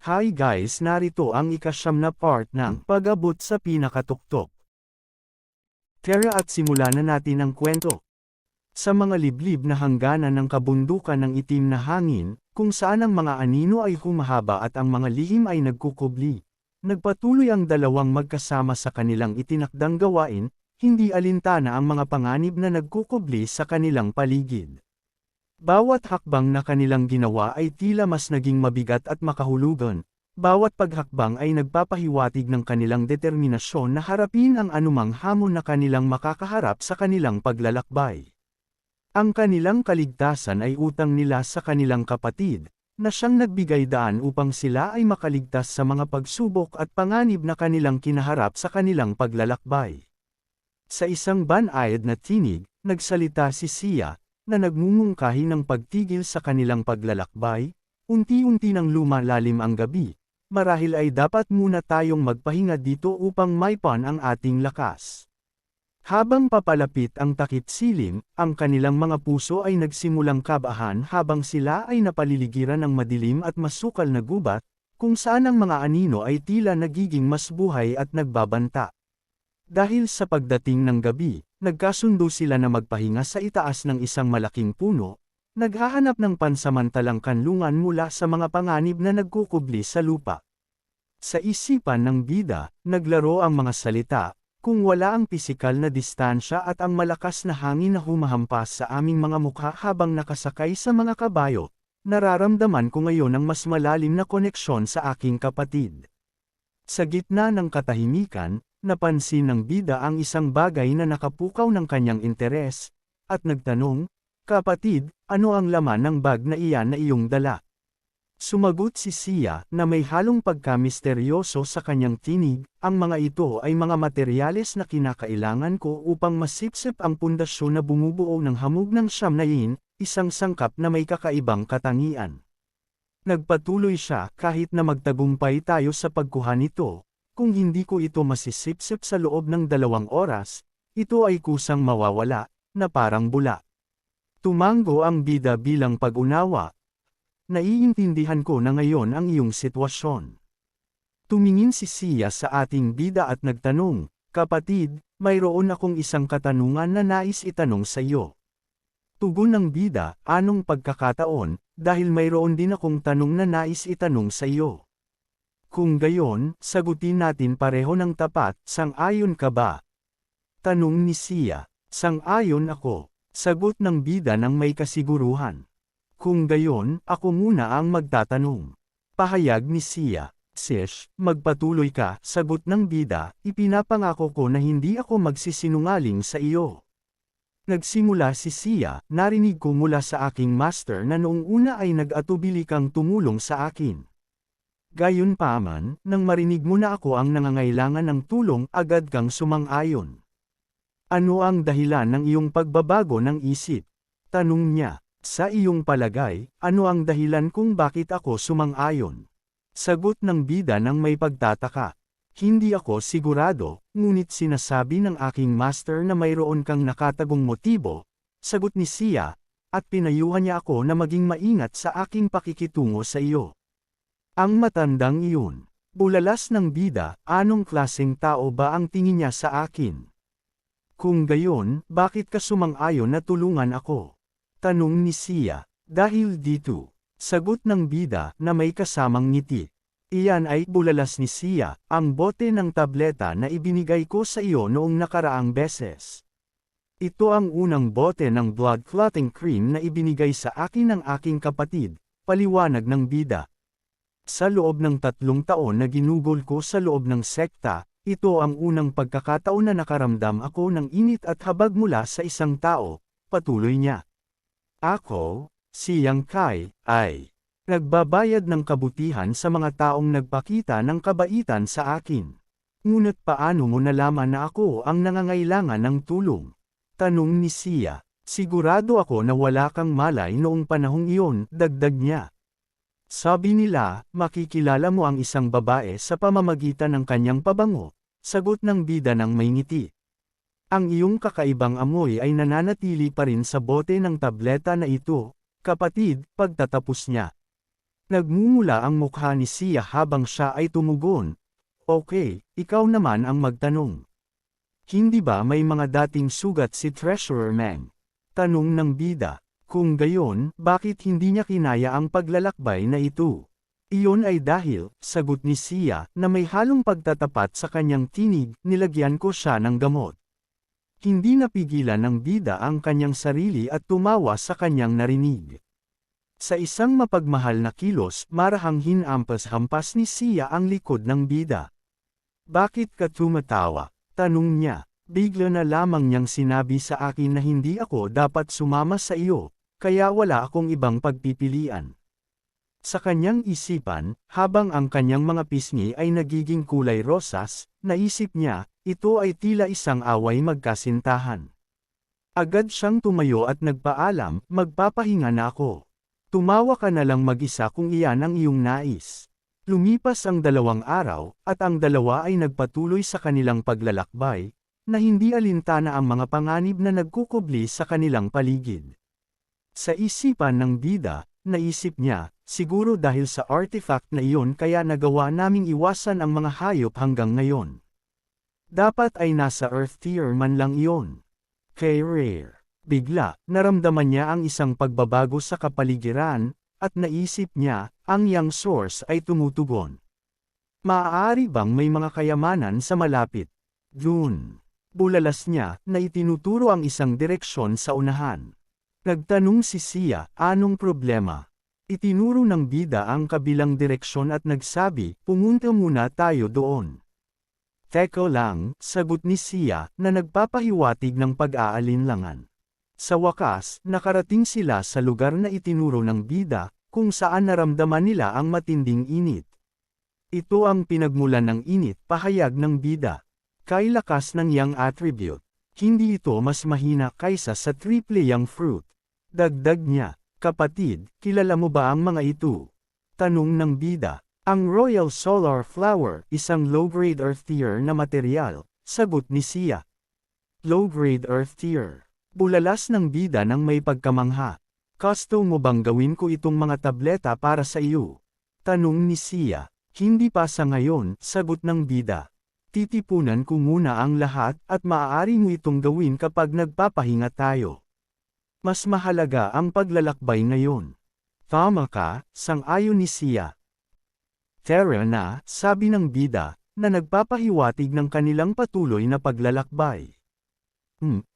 Hi guys, narito ang ika-9 na part ng pag-abot sa pinakatuktok. Tara at simulan na natin ang kwento. Sa mga liblib na hangganan ng kabundukan ng itim na hangin, kung saan ang mga anino ay humahaba at ang mga lihim ay nagkukubli, nagpatuloy ang dalawang magkasama sa kanilang itinakdang gawain, hindi alintana ang mga panganib na nagkukubli sa kanilang paligid. Bawat hakbang na kanilang ginawa ay tila mas naging mabigat at makahulugan. Bawat paghakbang ay nagpapahiwatig ng kanilang determinasyon na harapin ang anumang hamon na kanilang makakaharap sa kanilang paglalakbay. Ang kanilang kaligtasan ay utang nila sa kanilang kapatid, na siyang nagbigay daan upang sila ay makaligtas sa mga pagsubok at panganib na kanilang kinaharap sa kanilang paglalakbay. Sa isang banayad na tinig, nagsalita si Sia, na nagmumungkahi ng pagtigil sa kanilang paglalakbay. Unti-unti nang lumalalim ang gabi, marahil ay dapat muna tayong magpahinga dito upang maipan ang ating lakas. Habang papalapit ang takip silim, ang kanilang mga puso ay nagsimulang kabahan habang sila ay napaliligiran ng madilim at masukal na gubat, kung saan ang mga anino ay tila nagiging mas buhay at nagbabanta. Dahil sa pagdating ng gabi, nagkasundo sila na magpahinga sa itaas ng isang malaking puno, naghahanap ng pansamantalang kanlungan mula sa mga panganib na nagkukubli sa lupa. Sa isipan ng bida, naglaro ang mga salita, kung wala ang pisikal na distansya at ang malakas na hangin na humahampas sa aming mga mukha habang nakasakay sa mga kabayo, nararamdaman ko ngayon ang mas malalim na koneksyon sa aking kapatid. Sa gitna ng katahimikan, napansin ng bida ang isang bagay na nakapukaw ng kanyang interes, at nagtanong, "Kapatid, ano ang laman ng bag na iyan na iyong dala?" Sumagot si Sia, na may halong pagka-misteryoso sa kanyang tinig, "Ang mga ito ay mga materyales na kinakailangan ko upang masipsip ang pundasyon na bumubuo ng hamog ng Shamnayin, isang sangkap na may kakaibang katangian." Nagpatuloy siya, "Kahit na magtagumpay tayo sa pagkuha nito, kung hindi ko ito masisipsip sa loob ng 2 oras, ito ay kusang mawawala, na parang bula." Tumango ang bida bilang pag-unawa. "Naiintindihan ko na ngayon ang iyong sitwasyon." Tumingin si Sia sa ating bida at nagtanong, "Kapatid, mayroon akong isang katanungan na nais itanong sa iyo." Tugon ng bida, "Anong pagkakataon, dahil mayroon din akong tanong na nais itanong sa iyo." Kung gayon, sagutin natin pareho ng tapat, sang-ayon ka ba? Tanong ni Sia. "Sang-ayon ako." Sagot ng bida ng may kasiguruhan. "Kung gayon, ako muna ang magtatanong." Pahayag ni Sia. "Sish, magpatuloy ka," sagot ng bida, "ipinapangako ko na hindi ako magsisinungaling sa iyo." Nagsimula si Sia, "Narinig ko mula sa aking master na noong una ay nag-atubili kang tumulong sa akin. Gayunpaman, nang marinig mo na ako ang nangangailangan ng tulong, agad kang sumang-ayon. Ano ang dahilan ng iyong pagbabago ng isip?" Tanong niya. "Sa iyong palagay, ano ang dahilan kung bakit ako sumang-ayon?" Sagot ng bida ng may pagtataka. "Hindi ako sigurado, ngunit sinasabi ng aking master na mayroon kang nakatagong motibo," sagot ni Sia, "at pinayuhan niya ako na maging maingat sa aking pakikitungo sa iyo." Ang matandang iyon. Bulalas ng bida, "Anong klaseng tao ba ang tingin niya sa akin? Kung gayon, bakit ka sumang-ayon na tulungan ako?" Tanong ni Sia. "Dahil dito." Sagot ng bida, na may kasamang ngiti. "Iyan ay," bulalas ni Sia, "ang bote ng tableta na ibinigay ko sa iyo noong nakaraang beses. Ito ang unang bote ng blood clotting cream na ibinigay sa akin ng aking kapatid," paliwanag ng bida. "Sa loob ng 3 taon na ginugol ko sa loob ng sekta, ito ang unang pagkakataon na nakaramdam ako ng init at habag mula sa isang tao," patuloy niya. "Ako, si Yang Kai, ay nagbabayad ng kabutihan sa mga taong nagpakita ng kabaitan sa akin. Ngunit paano mo nalaman na ako ang nangangailangan ng tulong?" Tanong ni Sia. "Sigurado ako na wala kang malay noong panahong iyon," dagdag niya. "Sabi nila, makikilala mo ang isang babae sa pamamagitan ng kanyang pabango," sagot ng bida ng may ngiti. "Ang iyong kakaibang amoy ay nananatili pa rin sa bote ng tableta na ito, kapatid," pagtatapos niya. Nagmumula ang mukha ni Sia habang siya ay tumugon. Okay, ikaw naman ang magtanong. Hindi ba may mga dating sugat si Treasurer Meng? Tanong ng bida. Kung gayon, bakit hindi niya kinaya ang paglalakbay na ito? Iyon ay dahil, sagot ni Sia, na may halong pagtatapat sa kanyang tinig, nilagyan ko siya ng gamot. Hindi napigilan ng bida ang kanyang sarili at tumawa sa kanyang narinig. Sa isang mapagmahal na kilos, marahang hinampas-hampas ni Sia ang likod ng bida. Bakit ka tumatawa? Tanong niya. Bigla na lamang niyang sinabi sa akin na hindi ako dapat sumama sa iyo, kaya wala akong ibang pagpipilian. Sa kanyang isipan, habang ang kanyang mga pisngi ay nagiging kulay rosas, naisip niya, ito ay tila isang away magkasintahan. Agad siyang tumayo at nagpaalam, magpapahinga na ako. Tumawa ka na lang mag-isa kung iyan ang iyong nais. Lumipas ang 2 araw, at ang dalawa ay nagpatuloy sa kanilang paglalakbay, na hindi alintana ang mga panganib na nagkukubli sa kanilang paligid. Sa isipan ng bida, naisip niya, siguro dahil sa artifact na iyon kaya nagawa naming iwasan ang mga hayop hanggang ngayon. Dapat ay nasa Earth tier man lang iyon. Kay Rare. Bigla, naramdaman niya ang isang pagbabago sa kapaligiran, at naisip niya, ang Yang Source ay tumutugon. Maaari bang may mga kayamanan sa malapit? June. Bulalas niya, na itinuturo ang isang direksyon sa unahan. Nagtanong si Sia, anong problema? Itinuro ng bida ang kabilang direksyon at nagsabi, pumunta muna tayo doon. Teko lang, sagot ni Sia, na nagpapahiwatig ng pag-aalinlangan. Sa wakas, nakarating sila sa lugar na itinuro ng bida, kung saan naramdaman nila ang matinding init. Ito ang pinagmulan ng init, pahayag ng bida. Kay lakas ng Yang attribute, hindi ito mas mahina kaysa sa triple Yang fruit. Dagdag niya, kapatid, kilala mo ba ang mga ito? Tanong ng bida. Ang Royal Solar Flower, isang low-grade earth tier na material, sagot ni Sia. Low-grade earth tier. Bulalas ng bida ng may pagkamangha. Gusto mo bang gawin ko itong mga tableta para sa iyo? Tanong ni Sia. Hindi pa sa ngayon, sagot ng bida. Titipunan ko muna ang lahat at maaari mo itong gawin kapag nagpapahinga tayo. Mas mahalaga ang paglalakbay ngayon. Tama ka, sang-ayon ni Sia. Tara na, sabi ng bida, na nagpapahiwatig ng kanilang patuloy na paglalakbay.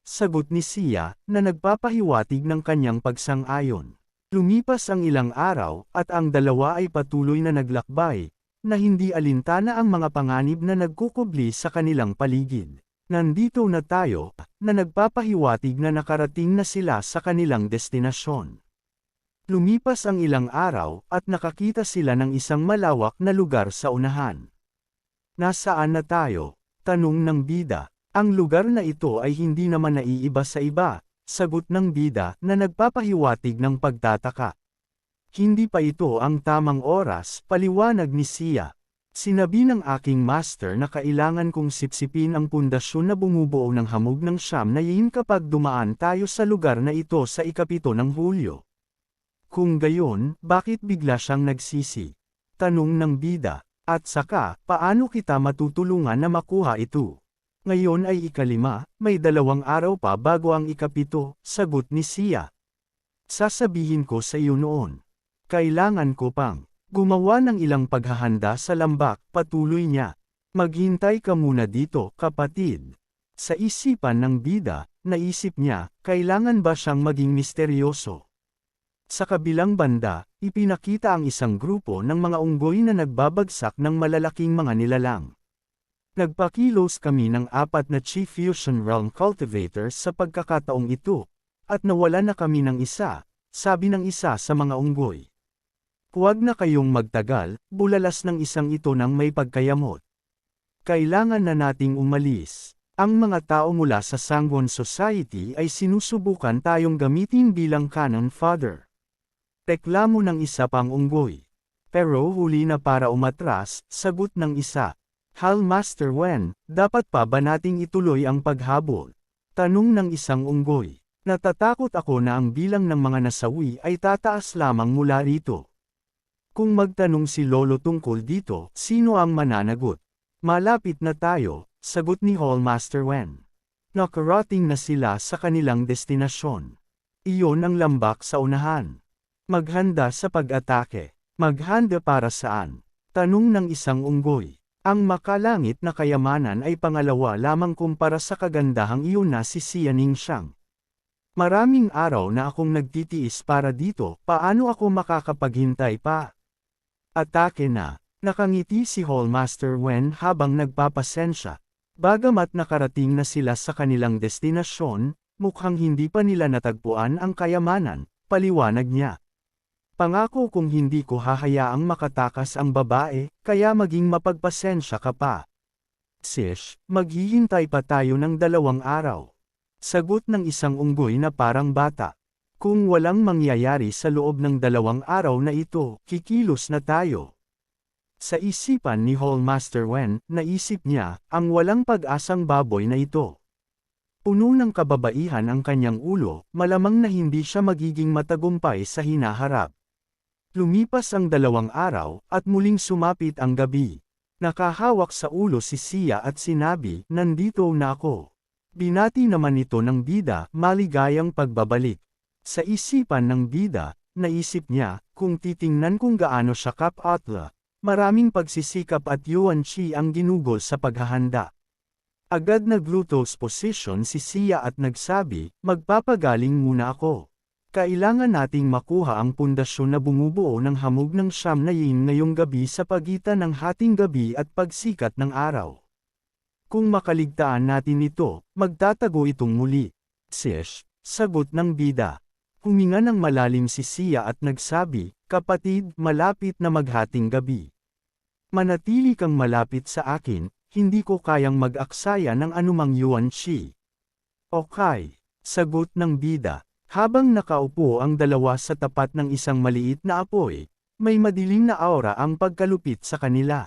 Sagot ni Sia, na nagpapahiwatig ng kanyang pagsang-ayon. Lumipas ang ilang araw, at ang dalawa ay patuloy na naglakbay, na hindi alintana ang mga panganib na nagkukubli sa kanilang paligid. Nandito na tayo, na nagpapahiwatig na nakarating na sila sa kanilang destinasyon. Lumipas ang ilang araw, at nakakita sila ng isang malawak na lugar sa unahan. Nasaan na tayo? Tanong ng bida. Ang lugar na ito ay hindi naman naiiba sa iba, sagot ng bida na nagpapahiwatig ng pagtataka. Hindi pa ito ang tamang oras, paliwanag ni Sia. Sinabi ng aking master na kailangan kong sipsipin ang pundasyon na bumubuo ng hamog ng siyam na yin kapag dumaan tayo sa lugar na ito sa 7 ng Hulyo. Kung gayon, bakit bigla siyang nagsisi? Tanong ng bida. At saka, paano kita matutulungan na makuha ito? Ngayon ay 5, may 2 araw pa bago ang 7, sagot ni Sia. Sasabihin ko sa iyo noon. Kailangan ko pang gumawa ng ilang paghahanda sa lambak, patuloy niya. Maghintay ka muna dito, kapatid. Sa isipan ng bida, naisip niya, kailangan ba siyang maging misteryoso? Sa kabilang banda, ipinakita ang isang grupo ng mga unggoy na nagbabagsak ng malalaking mga nilalang. Nagpakilos kami ng 4 na Chi Fusion Realm Cultivators sa pagkakataong ito, at nawala na kami ng isa, sabi ng isa sa mga unggoy. Huwag na kayong magtagal, bulalas ng isang ito ng may pagkayamot. Kailangan na nating umalis. Ang mga tao mula sa Sangwon Society ay sinusubukan tayong gamitin bilang cannon fodder. Reklamo ng isa pang unggoy. Pero huli na para umatras, sagot ng isa. Hal Master Wen, dapat pa ba nating ituloy ang paghabol? Tanong ng isang unggoy. Natatakot ako na ang bilang ng mga nasawi ay tataas lamang mula rito. Kung magtanong si Lolo tungkol dito, sino ang mananagot? Malapit na tayo, sagot ni Hallmaster Wen. Nakarating na sila sa kanilang destinasyon. Iyon ang lambak sa unahan. Maghanda sa pag-atake. Maghanda para saan? Tanong ng isang unggoy. Ang makalangit na kayamanan ay pangalawa lamang kumpara sa kagandahang iyon na si Xia Ningxiang. Maraming araw na akong nagtitiis para dito, paano ako makakapaghintay pa? Atake na. Nakangiti si Hallmaster Wen habang nagpapasensya. Bagamat nakarating na sila sa kanilang destinasyon, mukhang hindi pa nila natagpuan ang kayamanan, paliwanag niya. Pangako kung hindi ko hahayaang makatakas ang babae, kaya maging mapagpasensya ka pa. Sish, maghihintay pa tayo ng 2 araw. Sagot ng isang unggoy na parang bata. Kung walang mangyayari sa loob ng 2 araw na ito, kikilos na tayo. Sa isipan ni Hallmaster Wen, naisip niya, ang walang pag-asang baboy na ito. Puno ng kababaihan ang kanyang ulo, malamang na hindi siya magiging matagumpay sa hinaharap. Lumipas ang 2 araw, at muling sumapit ang gabi. Nakahawak sa ulo si Xia at sinabi, nandito na ako. Binati naman ito ng bida, maligayang pagbabalik. Sa isipan ng bida, naisip niya, kung titingnan kung gaano siya kapatla. Maraming pagsisikap at yuan chi ang ginugol sa paghahanda. Agad nag-lotus position si Xia at nagsabi, magpapagaling muna ako. Kailangan nating makuha ang pundasyon na bumubuo ng hamog ng siyam na yin ngayong gabi sa pagitan ng hating gabi at pagsikat ng araw. Kung makaligtaan natin ito, magtatago itong muli. Sish, sagot ng bida. Huminga ng malalim si Xia at nagsabi, kapatid, malapit na maghating gabi. Manatili kang malapit sa akin, hindi ko kayang mag-aksaya ng anumang yuan chi. Okay, sagot ng bida. Habang nakaupo ang dalawa sa tapat ng isang maliit na apoy, may madilim na aura ang pagkalupit sa kanila.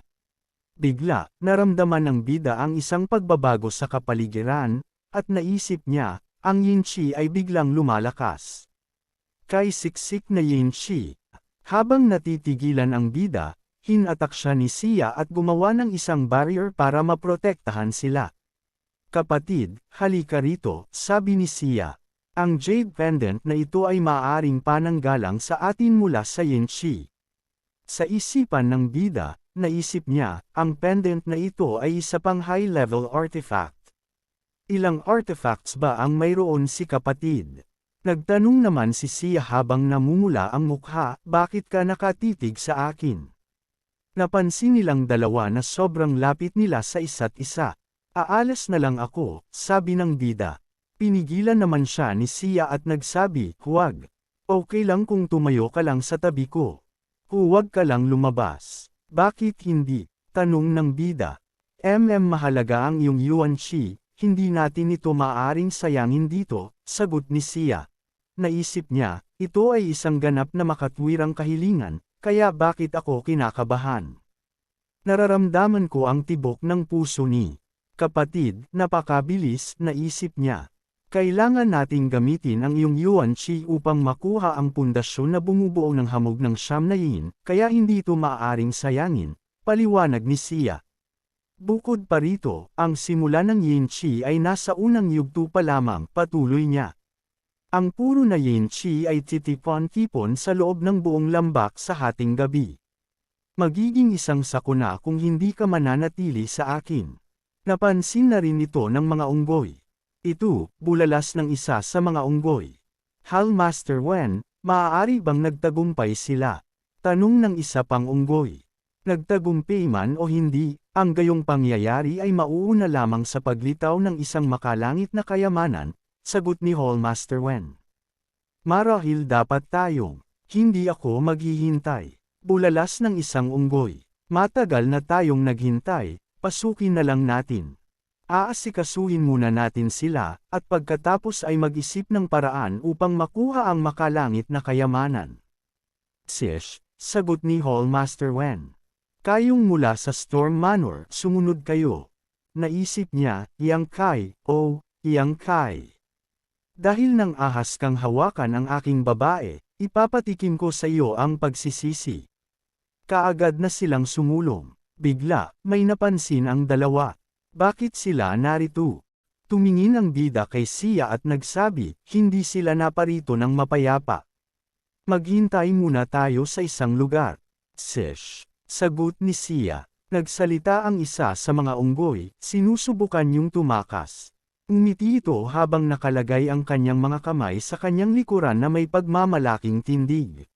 Bigla, naramdaman ng bida ang isang pagbabago sa kapaligiran, at naisip niya, ang yin chi ay biglang lumalakas. Kay siksik na yin chi. Habang natitigilan ang bida, hinatak siya ni Xia at gumawa ng isang barrier para maprotektahan sila. Kapatid, halika rito, sabi ni Xia. Ang jade pendant na ito ay maaaring pananggalang sa atin mula sa yin chi. Sa isipan ng bida, naisip niya, ang pendant na ito ay isa pang high-level artifact. Ilang artifacts ba ang mayroon si kapatid? Nagtanong naman si Xia habang namumula ang mukha, bakit ka nakatitig sa akin? Napansin nilang dalawa na sobrang lapit nila sa isa't isa. Aalas na lang ako, sabi ng bida. Pinigilan naman siya ni Xia at nagsabi, huwag. Okay lang kung tumayo ka lang sa tabi ko. Huwag ka lang lumabas. Bakit hindi? Tanong ng bida. Mahalaga ang iyong yuan chi, hindi natin ito maaaring sayangin dito, sagot ni Xia. Naisip niya, ito ay isang ganap na makatwirang kahilingan, kaya bakit ako kinakabahan? Nararamdaman ko ang tibok ng puso ni kapatid, napakabilis, naisip niya. Kailangan nating gamitin ang iyong yuan chi upang makuha ang pundasyon na bumubuo ng hamog ng siyam na yin, kaya hindi ito maaaring sayangin, paliwanag ni Xia. Bukod pa rito, ang simula ng yin chi ay nasa unang yugto pa lamang, patuloy niya. Ang puro na yin chi ay titipon-tipon sa loob ng buong lambak sa hating gabi. Magiging isang sakuna kung hindi ka mananatili sa akin. Napansin na rin ito ng mga unggoy. Ito, bulalas ng isa sa mga unggoy. Hallmaster Wen, maaari bang nagtagumpay sila? Tanong ng isa pang unggoy. Nagtagumpay man o hindi, ang gayong pangyayari ay mauuna lamang sa paglitaw ng isang makalangit na kayamanan, sagot ni Hallmaster Wen. Marahil dapat tayong, hindi ako maghihintay. Bulalas ng isang unggoy. Matagal na tayong naghintay, pasukin na lang natin. Aasikasuhin muna natin sila, at pagkatapos ay mag-isip ng paraan upang makuha ang makalangit na kayamanan. Sish, sagot ni Hallmaster Wen. Kayong mula sa Storm Manor, sumunod kayo. Naisip niya, Yang Kai, Yang Kai. Dahil nang ahas kang hawakan ang aking babae, ipapatikim ko sa iyo ang pagsisisi. Kaagad na silang sumulong. Bigla, may napansin ang dalawa. Bakit sila narito? Tumingin ang bida kay Sia at nagsabi, hindi sila naparito ng mapayapa. Maghintay muna tayo sa isang lugar. Sish. Sagot ni Sia. Nagsalita ang isa sa mga unggoy, sinusubukan yung tumakas. Umiti ito habang nakalagay ang kanyang mga kamay sa kanyang likuran na may pagmamalaking tindig.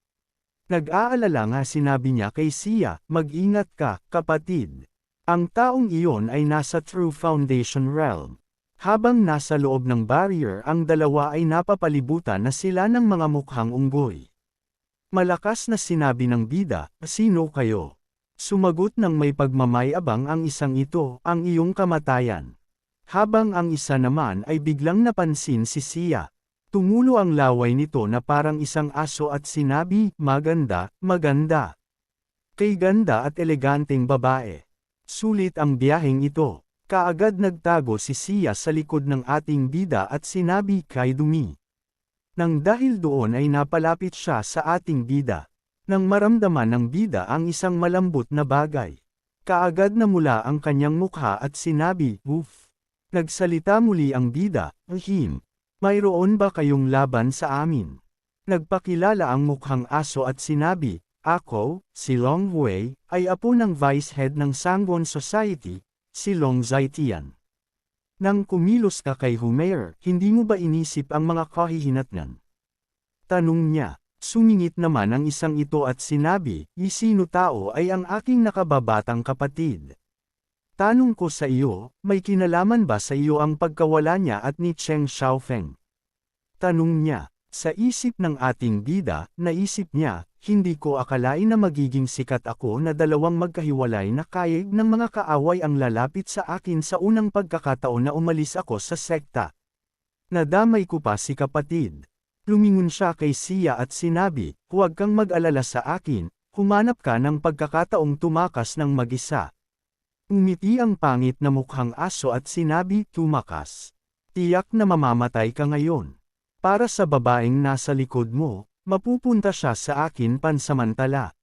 Nag-aalala nga sinabi niya kay Sia, mag-ingat ka, kapatid. Ang taong iyon ay nasa True Foundation Realm. Habang nasa loob ng barrier ang dalawa ay napapalibutan na sila ng mga mukhang unggoy. Malakas na sinabi ng bida, sino kayo? Sumagot ng may pagmamayabang ang isang ito, ang iyong kamatayan. Habang ang isa naman ay biglang napansin si Sia. Tumulo ang laway nito na parang isang aso at sinabi, maganda, maganda. Kay ganda at eleganteng babae. Sulit ang biyaheng ito. Kaagad nagtago si Sia sa likod ng ating bida at sinabi kay dumi. Nang dahil doon ay napalapit siya sa ating bida. Nang maramdaman ng bida ang isang malambot na bagay. Kaagad na mula ang kanyang mukha at sinabi, "Woof." Nagsalita muli ang bida, "Ahim. Mayroon ba kayong laban sa amin?" Nagpakilala ang mukhang aso at sinabi, "Ako, si Long Hui, ay apo ng Vice Head ng Sangwon Society, si Long Zaitian." Nang kumilos ka kay Humair, hindi mo ba inisip ang mga kahihinatnan? Tanong niya. Sumingit naman ang isang ito at sinabi, "Sino tao ay ang aking nakababatang kapatid?" Tanong ko sa iyo, may kinalaman ba sa iyo ang pagkawala niya at ni Cheng Xiaofeng? Tanong niya. Sa isip ng ating bida, naisip niya, hindi ko akalain na magiging sikat ako na dalawang magkahiwalay na kayig ng mga kaaway ang lalapit sa akin sa unang pagkakataon na umalis ako sa sekta. Nadamay ko pa si kapatid. Lumingon siya kay Sia at sinabi, "Huwag kang mag-alala sa akin, humanap ka ng pagkakataong tumakas ng mag-isa." Umiti ang pangit na mukhang aso at sinabi, "Tumakas. Tiyak na mamamatay ka ngayon. Para sa babaeng nasa likod mo, mapupunta siya sa akin pansamantala.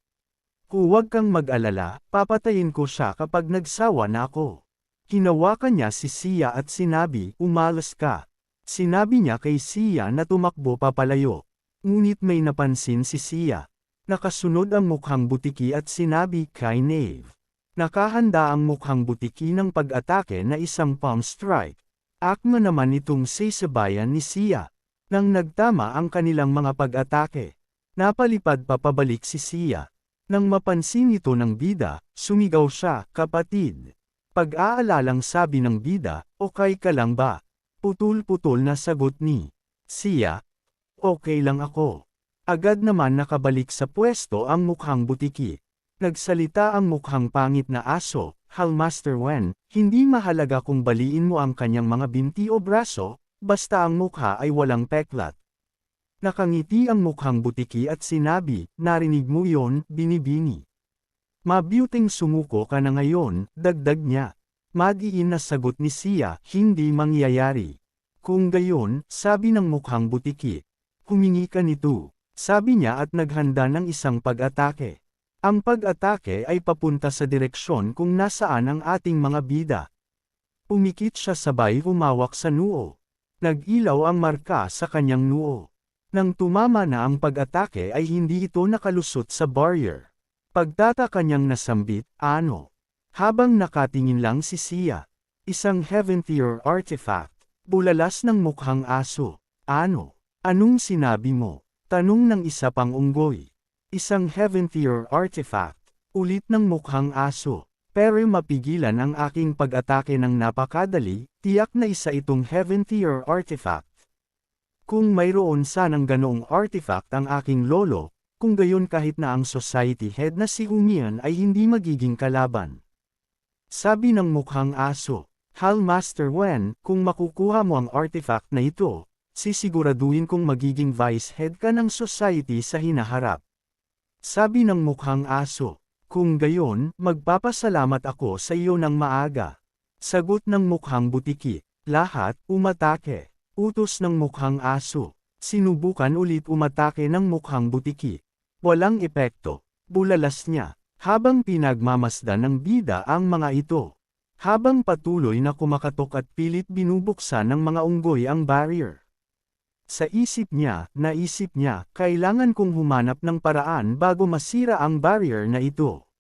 Huwag kang mag-alala, papatayin ko siya kapag nagsawa na ako." Hinawakan niya si Sia at sinabi, "Umalas ka." Sinabi niya kay Sia na tumakbo papalayo. Ngunit may napansin si Sia. Nakasunod ang mukhang butiki at sinabi kay Nave. Nakahanda ang mukhang butiki ng pag-atake na isang palm strike. Akma naman itong sasabayan ni Sia. Nang nagtama ang kanilang mga pag-atake, napalipad pa pabalik si Sia. Nang mapansin ito ng bida, sumigaw siya, "Kapatid." Pag-aalalang sabi ng bida, "Okay ka lang ba?" Putol-putol na sagot ni Sia, "Okay lang ako." Agad naman nakabalik sa pwesto ang mukhang butiki. Nagsalita ang mukhang pangit na aso, "Hallmaster Wen, hindi mahalaga kung baliin mo ang kanyang mga binti o braso, basta ang mukha ay walang peklat." Nakangiti ang mukhang butiki at sinabi, "Narinig mo yon, binibini. Mabuting sumuko ka na ngayon," dagdag niya. Madiin na sagot ni Sia, "Hindi mangyayari." Kung gayon, sabi ng mukhang butiki. "Humingi ka nito." Sabi niya at naghanda ng isang pag-atake. Ang pag-atake ay papunta sa direksyon kung nasaan ang ating mga bida. Pumikit siya sabay humawak sa noo. Nag-ilaw ang marka sa kanyang noo. Nang tumama na ang pag-atake ay hindi ito nakalusot sa barrier. Pagtataka niyang nasambit, "Ano?" Habang nakatingin lang si Sia. Isang Heaven Tier artifact. Bulalas ng mukhang aso. "Ano? Anong sinabi mo?" Tanong ng isa pang unggoy. "Isang Heaven Tier artifact." Ulit ng mukhang aso. "Pero mapigilan ang aking pag-atake ng napakadali, tiyak na isa itong Heaven Tier artifact. Kung mayroon sanang ganoong artifact ang aking lolo, kung gayon kahit na ang society head na si Umian ay hindi magiging kalaban." Sabi ng mukhang aso, "Hallmaster Wen, kung makukuha mo ang artifact na ito, sisiguraduhin kong magiging vice head ka ng society sa hinaharap." Sabi ng mukhang aso, "Kung gayon, magpapasalamat ako sa iyo ng maaga." Sagot ng mukhang butiki, "Lahat, umatake." Utos ng mukhang aso. Sinubukan ulit umatake ng mukhang butiki. Walang epekto. Bulalas niya. Habang pinagmamasdan ng bida ang mga ito. Habang patuloy na kumakatok at pilit binubuksan ng mga unggoy ang barrier. Sa naisip niya, kailangan kong humanap ng paraan bago masira ang barrier na ito.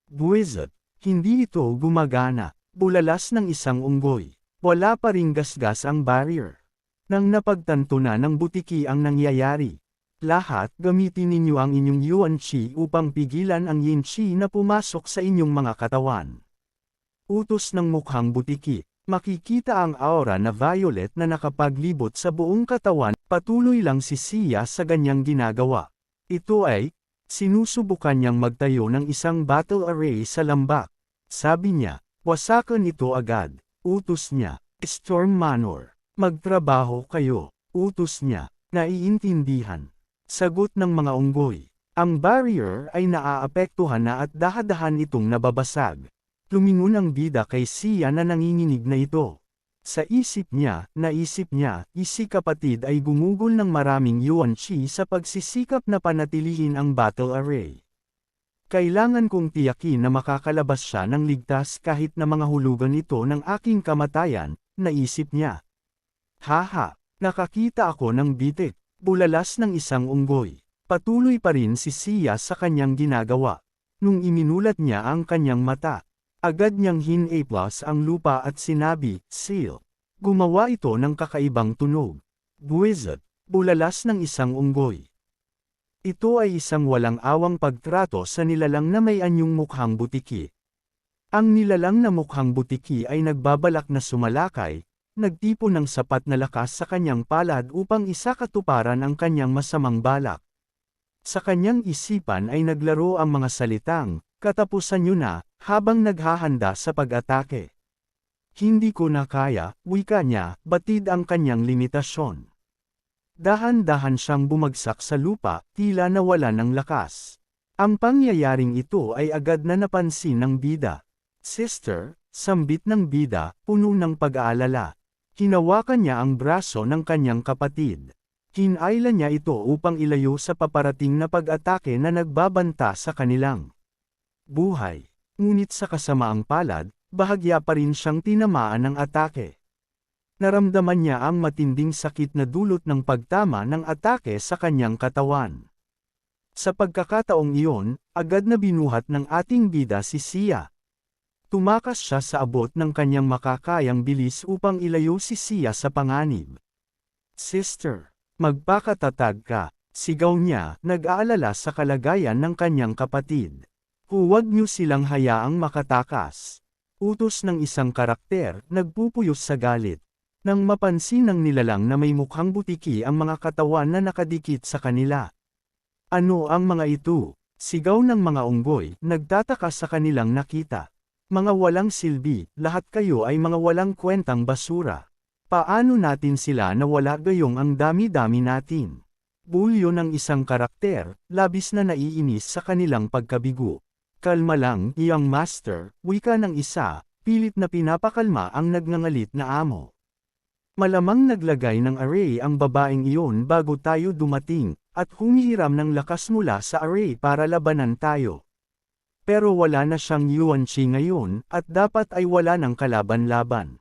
Buwisit, hindi ito gumagana. Bulalas ng isang unggoy. Wala pa ring gasgas ang barrier. Nang napagtanto na ng butiki ang nangyayari. Lahat gamitin ninyo ang inyong yuan qi upang pigilan ang yin qi na pumasok sa inyong mga katawan. Utos ng mukhang butiki. Makikita ang aura na violet na nakapaglibot sa buong katawan, patuloy lang si Sia sa ganyang ginagawa. Ito ay, sinusubukan niyang magtayo ng isang battle array sa lambak. Sabi niya, wasakan ito agad. Utos niya, Storm Manor, magtrabaho kayo. Utos niya, naiintindihan. Sagot ng mga unggoy. Ang barrier ay naaapektuhan na at dahan-dahan itong nababasag. Lumingon ang bida kay Sia na nanginginig na ito. Sa naisip niya, si kapatid ay gumugol ng maraming yuan qi sa pagsisikap na panatilihin ang battle array. Kailangan kong tiyakin na makakalabas siya ng ligtas kahit na mga hulugan ito ng aking kamatayan, naisip niya. Haha, nakakita ako ng bitik, bulalas ng isang unggoy. Patuloy pa rin si Sia sa kanyang ginagawa. Nung iminulat niya ang kanyang mata, agad niyang hinaplas ang lupa at sinabi, Seal. Gumawa ito ng kakaibang tunog. Buwisit, bulalas ng isang unggoy. Ito ay isang walang awang pagtrato sa nilalang na may anyong mukhang butiki. Ang nilalang na mukhang butiki ay nagbabalak na sumalakay, nagtipon ng sapat na lakas sa kanyang palad upang isakatuparan ang kanyang masamang balak. Sa kanyang isipan ay naglaro ang mga salitang, katapusan niyo na, habang naghahanda sa pag-atake. Hindi ko na kaya, wika niya, batid ang kanyang limitasyon. Dahan-dahan siyang bumagsak sa lupa, tila nawala ng lakas. Ang pangyayaring ito ay agad na napansin ng bida. Sister, sambit ng bida, puno ng pag-aalala. Hinawakan niya ang braso ng kanyang kapatid. Hinayla niya ito upang ilayo sa paparating na pag-atake na nagbabanta sa kanilang buhay. Ngunit sa kasamaang palad, bahagya pa rin siyang tinamaan ng atake. Naramdaman niya ang matinding sakit na dulot ng pagtama ng atake sa kanyang katawan. Sa pagkakataong iyon, agad na binuhat ng ating bida si Sia. Tumakas siya sa abot ng kanyang makakayang bilis upang ilayo si Sia sa panganib. Sister, magpakatatag ka, sigaw niya, nag-aalala sa kalagayan ng kanyang kapatid. Huwag niyo silang hayaang makatakas. Utos ng isang karakter, nagpupuyos sa galit. Nang mapansin ng nilalang na may mukhang butiki ang mga katawan na nakadikit sa kanila. Ano ang mga ito? Sigaw ng mga unggoy, nagtataka sa kanilang nakita. Mga walang silbi, lahat kayo ay mga walang kwentang basura. Paano natin sila nawala gayong ang dami-dami natin? Bulyo ng isang karakter, labis na naiinis sa kanilang pagkabigo. Kalma lang, young master, wika ng isa, pilit na pinapakalma ang nagngangalit na amo. Malamang naglagay ng array ang babaeng iyon bago tayo dumating, at humihiram ng lakas mula sa array para labanan tayo. Pero wala na siyang yuan qi ngayon, at dapat ay wala ng kalaban-laban.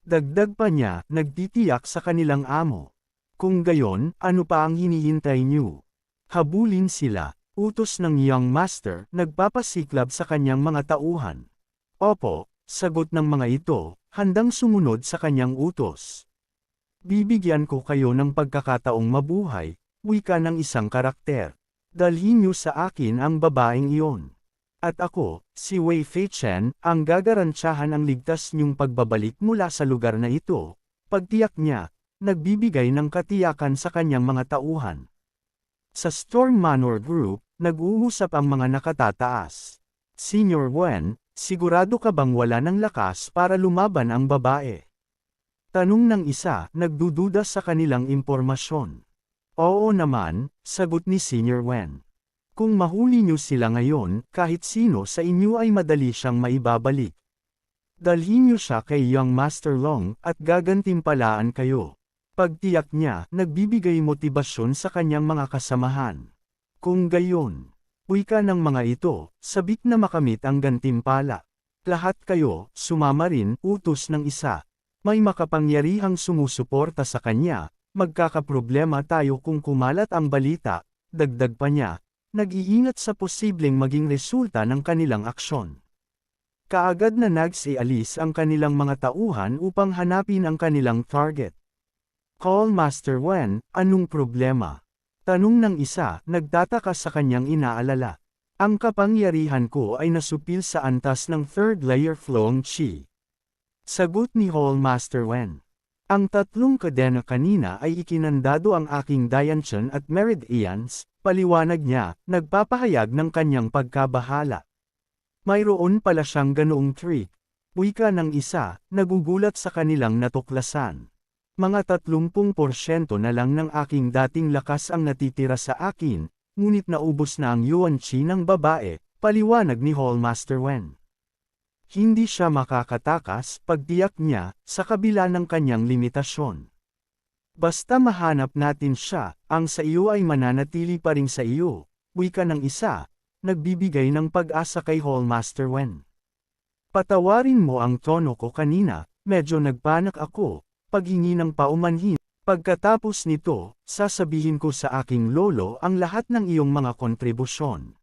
Dagdag pa niya, nagtitiyak sa kanilang amo. Kung gayon, ano pa ang hinihintay niyo? Habulin sila. Utos ng young master, nagpapasiklab sa kanyang mga tauhan. Opo, sagot ng mga ito, handang sumunod sa kanyang utos. Bibigyan ko kayo ng pagkakataong mabuhay, wika ng isang karakter. Dalhin niyo sa akin ang babaeng iyon. At ako, si Wei Fei Chen, ang gagarantyahan ang ligtas niyong pagbabalik mula sa lugar na ito. Pagtiyak niya, nagbibigay ng katiyakan sa kanyang mga tauhan. Sa Storm Manor Group, nag-uusap ang mga nakatataas. Senior Wen, sigurado ka bang wala ng lakas para lumaban ang babae? Tanong ng isa, nagdududa sa kanilang impormasyon. Oo naman, sagot ni Senior Wen. Kung mahuli niyo sila ngayon, kahit sino sa inyo ay madali siyang maibabalik. Dalhin niyo siya kay Young Master Long at gagantimpalaan kayo. Pagtiyak niya, nagbibigay motibasyon sa kanyang mga kasamahan. Kung gayon, Wika ng mga ito, sabik na makamit ang gantimpala. Lahat kayo, sumama rin, utos ng isa. May makapangyarihang sumusuporta sa kanya, magkakaproblema tayo kung kumalat ang balita, dagdag pa niya, nag-iingat sa posibleng maging resulta ng kanilang aksyon. Kaagad na nagsialis ang kanilang mga tauhan upang hanapin ang kanilang target. Call Master Wen, anong problema? Tanong ng isa, nagtataka sa kanyang inaalala. Ang kapangyarihan ko ay nasupil sa antas ng third layer flowing chi. Sagot ni Hall Master Wen. Ang tatlong kadena kanina ay ikinandado ang aking Diantian at Meridians, paliwanag niya, nagpapahayag ng kanyang pagkabahala. Mayroon pala siyang ganoong trick. Wika ng isa, nagugulat sa kanilang natuklasan. Mga 30% na lang ng aking dating lakas ang natitira sa akin, ngunit naubos na ang yuan chi ng babae, paliwanag ni Hall Master Wen. Hindi siya makakatakas, pagtiyak niya, sa kabila ng kanyang limitasyon. Basta mahanap natin siya, ang sa iyo ay mananatili pa rin sa iyo, wika ng isa, nagbibigay ng pag-asa kay Hall Master Wen. Patawarin mo ang tono ko kanina, medyo nagpanak ako, paghingi ng paumanhin. Pagkatapos nito, sasabihin ko sa aking lolo ang lahat ng iyong mga kontribusyon.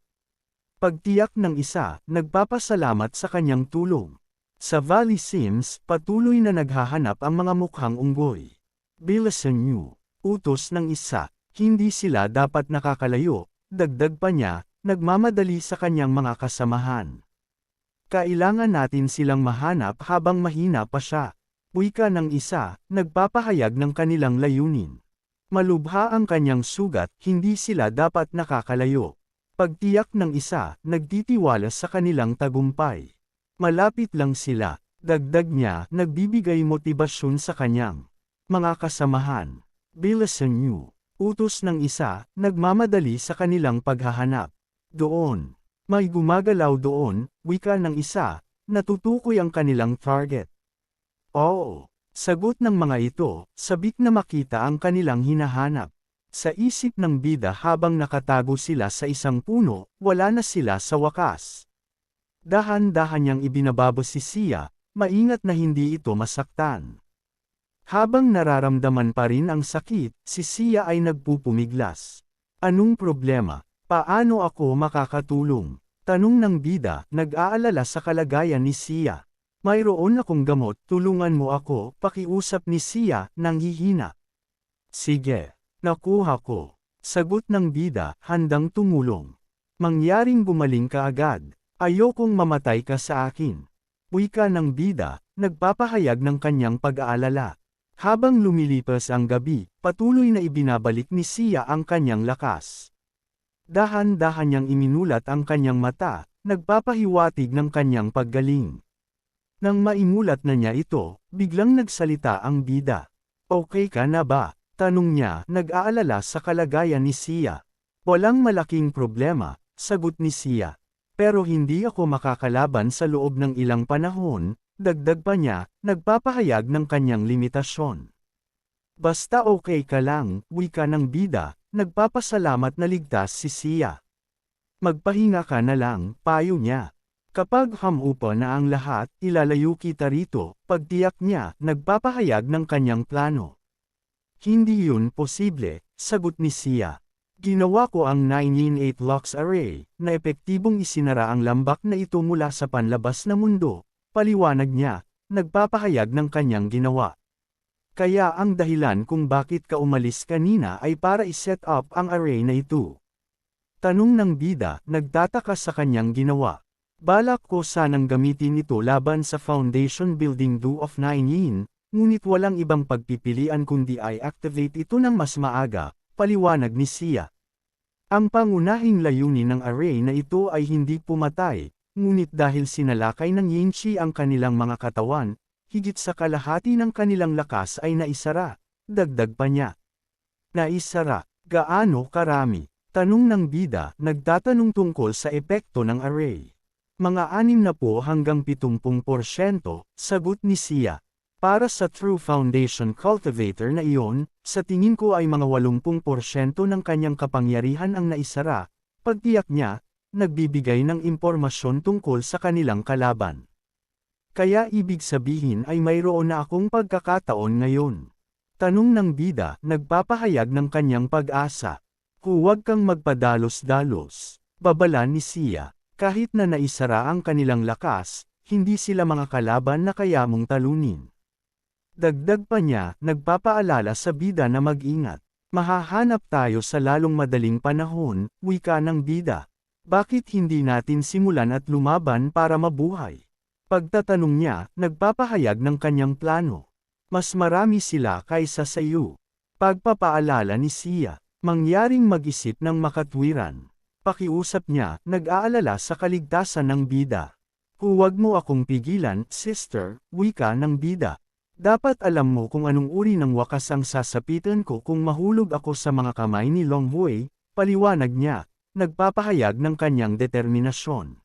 Pagtiyak ng isa, nagpapasalamat sa kanyang tulong. Sa Valley Sims, patuloy na naghahanap ang mga mukhang unggoy. Bilisan niyo, utos ng isa, hindi sila dapat nakakalayo, dagdag pa niya, nagmamadali sa kanyang mga kasamahan. Kailangan natin silang mahanap habang mahina pa siya. Wika ng isa, nagpapahayag ng kanilang layunin. Malubha ang kanyang sugat, hindi sila dapat nakakalayo. Pagtiyak ng isa, nagtitiwala sa kanilang tagumpay. Malapit lang sila, dagdag niya, nagbibigay motibasyon sa kanyang mga kasamahan. Bilisan niyo, utos ng isa, nagmamadali sa kanilang paghahanap. Doon, may gumagalaw doon, wika ng isa, natutukoy ang kanilang target. Oo, sagot ng mga ito, sabik na makita ang kanilang hinahanap. Sa isip ng bida habang nakatago sila sa isang puno, wala na sila sa wakas. Dahan-dahan niyang ibinababo si Sia, maingat na hindi ito masaktan. Habang nararamdaman pa rin ang sakit, si Sia ay nagpupumiglas. Anong problema? Paano ako makakatulong? Tanong ng bida, nag-aalala sa kalagayan ni Sia. Mayroon akong gamot, tulungan mo ako, pakiusap ni Sia, nang hihina. Sige. Nakuha ko. Sagot ng bida, handang tumulong. Mangyaring gumaling ka agad. Ayokong mamatay ka sa akin. Wika ng bida, nagpapahayag ng kanyang pag-aalala. Habang lumilipas ang gabi, patuloy na ibinabalik ni Sia ang kanyang lakas. Dahan-dahan niyang iminulat ang kanyang mata, nagpapahiwatig ng kanyang paggaling. Nang maimulat na niya ito, biglang nagsalita ang bida. Okay ka na ba? Tanong niya, nag-aalala sa kalagayan ni Sia. Walang malaking problema, sagot ni Sia. Pero hindi ako makakalaban sa loob ng ilang panahon, dagdag pa niya, nagpapahayag ng kanyang limitasyon. Basta okay ka lang, wika ng bida, nagpapasalamat na ligtas si Sia. Magpahinga ka na lang, payo niya. Kapag hamupa na ang lahat, ilalayo kita rito, pagtiyak niya, nagpapahayag ng kanyang plano. Hindi yun posible, sagot ni Sia. Ginawa ko ang 9-in-8 locks array, na epektibong isinara ang lambak na ito mula sa panlabas na mundo, paliwanag niya, nagpapahayag ng kanyang ginawa. Kaya ang dahilan kung bakit ka umalis kanina ay para iset up ang array na ito. Tanong ng bida, nagtataka sa kanyang ginawa. Balak ko sanang gamitin ito laban sa Foundation Building Do of 9-in, ngunit walang ibang pagpipilian kundi i-activate ito ng mas maaga, paliwanag ni Sia. Ang pangunahing layunin ng array na ito ay hindi pumatay, ngunit dahil sinalakay ng Yinchi ang kanilang mga katawan, higit sa kalahati ng kanilang lakas ay naisara, dagdag pa niya. Naisara, gaano karami? Tanong ng bida, nagtatanong tungkol sa epekto ng array. Mga 60 hanggang 70%, sagot ni Sia. Para sa True Foundation Cultivator na iyon, sa tingin ko ay mga 80% ng kanyang kapangyarihan ang naisara, pagtiyak niya, nagbibigay ng impormasyon tungkol sa kanilang kalaban. Kaya ibig sabihin ay mayroon na akong pagkakataon ngayon. Tanong ng bida, nagpapahayag ng kanyang pag-asa. Huwag kang magpadalos-dalos. Babala ni Sia. Kahit na naisara ang kanilang lakas, hindi sila mga kalaban na kaya mong talunin. Dagdag pa niya, nagpapaalala sa bida na mag-ingat. Mahahanap tayo sa lalong madaling panahon, wika ng bida. Bakit hindi natin simulan at lumaban para mabuhay? Pagtatanong niya, nagpapahayag ng kanyang plano. Mas marami sila kaysa sa iyo. Pagpapaalala ni Sia, mangyaring mag-isip ng makatwiran. Pakiusap niya, nag-aalala sa kaligtasan ng bida. Huwag mo akong pigilan, sister, wika ng bida. Dapat alam mo kung anong uri ng wakas ang sasapitan ko kung mahulog ako sa mga kamay ni Long Hui, paliwanag niya, nagpapahayag ng kanyang determinasyon.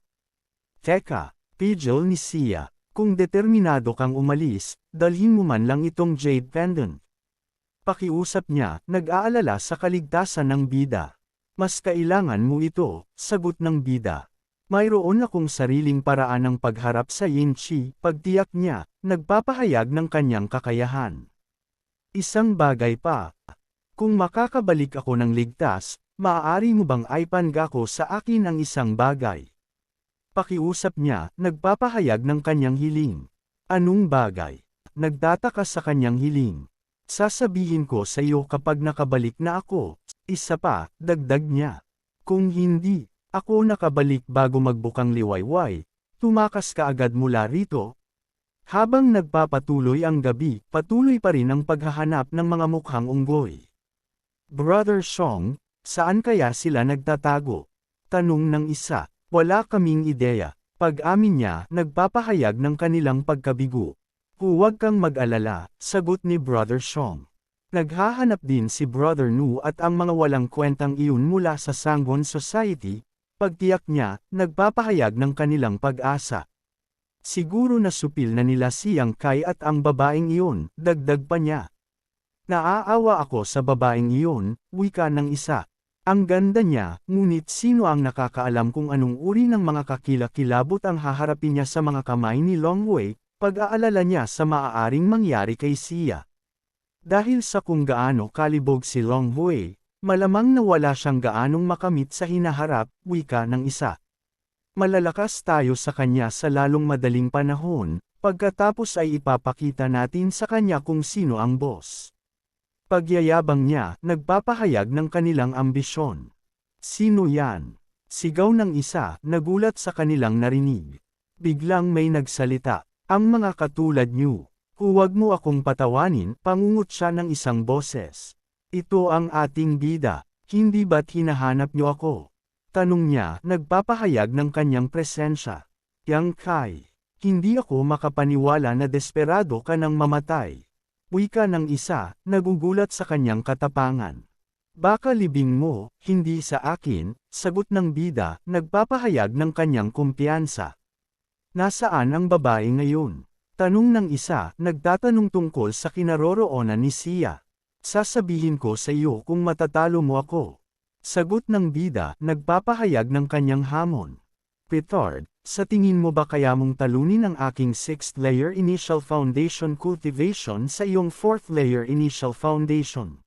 Teka, pigil ni Sia, kung determinado kang umalis, dalhin mo man lang itong jade pendant. Pakiusap niya, nag-aalala sa kaligtasan ng bida. Mas kailangan mo ito, sagot ng bida. Mayroon akong sariling paraan ng pagharap sa Yin-Chi, pagtiyak niya, nagpapahayag ng kanyang kakayahan. Isang bagay pa. Kung makakabalik ako ng ligtas, maaari mo bang ipangako ko sa akin ang isang bagay? Pakiusap niya, nagpapahayag ng kanyang hiling. Anong bagay? Nagtataka sa kanyang hiling. Sasabihin ko sa iyo kapag nakabalik na ako. Isa pa, dagdag niya. Kung hindi, ako nakabalik bago magbukang liwayway, tumakas ka agad mula rito. Habang nagpapatuloy ang gabi, patuloy pa rin ang paghahanap ng mga mukhang unggoy. Brother Song, saan kaya sila nagtatago? Tanong ng isa. Wala kaming ideya. Pag-amin niya, nagpapahayag ng kanilang pagkabigo. Huwag kang mag-alala, sagot ni Brother Song. Naghahanap din si Brother Nu at ang mga walang kwentang iyon mula sa Sangwon Society, pagtiyak niya, nagpapahayag ng kanilang pag-asa. Siguro nasupil na nila siyang Kai at ang babaeng iyon, dagdag pa niya. Naaawa ako sa babaeng iyon, wika ng isa. Ang ganda niya, ngunit sino ang nakakaalam kung anong uri ng mga kakilakilabot ang haharapin niya sa mga kamay ni Long Hui, pag-aalala niya sa maaaring mangyari kay Sia. Dahil sa kung gaano kalibog si Long Hui, malamang na wala siyang gaanong makamit sa hinaharap, wika ng isa. Malalakas tayo sa kanya sa lalong madaling panahon, pagkatapos ay ipapakita natin sa kanya kung sino ang boss. Pagyayabang niya, nagpapahayag ng kanilang ambisyon. Sino yan? Sigaw ng isa, nagulat sa kanilang narinig. Biglang may nagsalita, ang mga katulad niyo. Huwag mo akong patawanin, pangungot siya ng isang boses. Ito ang ating bida, hindi ba't hinahanap niyo ako? Tanong niya, nagpapahayag ng kanyang presensya. Yang Kai, hindi ako makapaniwala na desperado ka nang mamatay. Wika ng isa, nagugulat sa kanyang katapangan. Baka libing mo, hindi sa akin, sagot ng bida, nagpapahayag ng kanyang kumpiyansa. Nasaan ang babae ngayon? Tanong ng isa, nagtatanong tungkol sa kinaroroonan ni Sia. Sasabihin ko sa iyo kung matatalo mo ako. Sagot ng bida, nagpapahayag ng kanyang hamon. Petard, sa tingin mo ba kaya mong talunin ang aking 6th layer initial foundation cultivation sa iyong 4th layer initial foundation?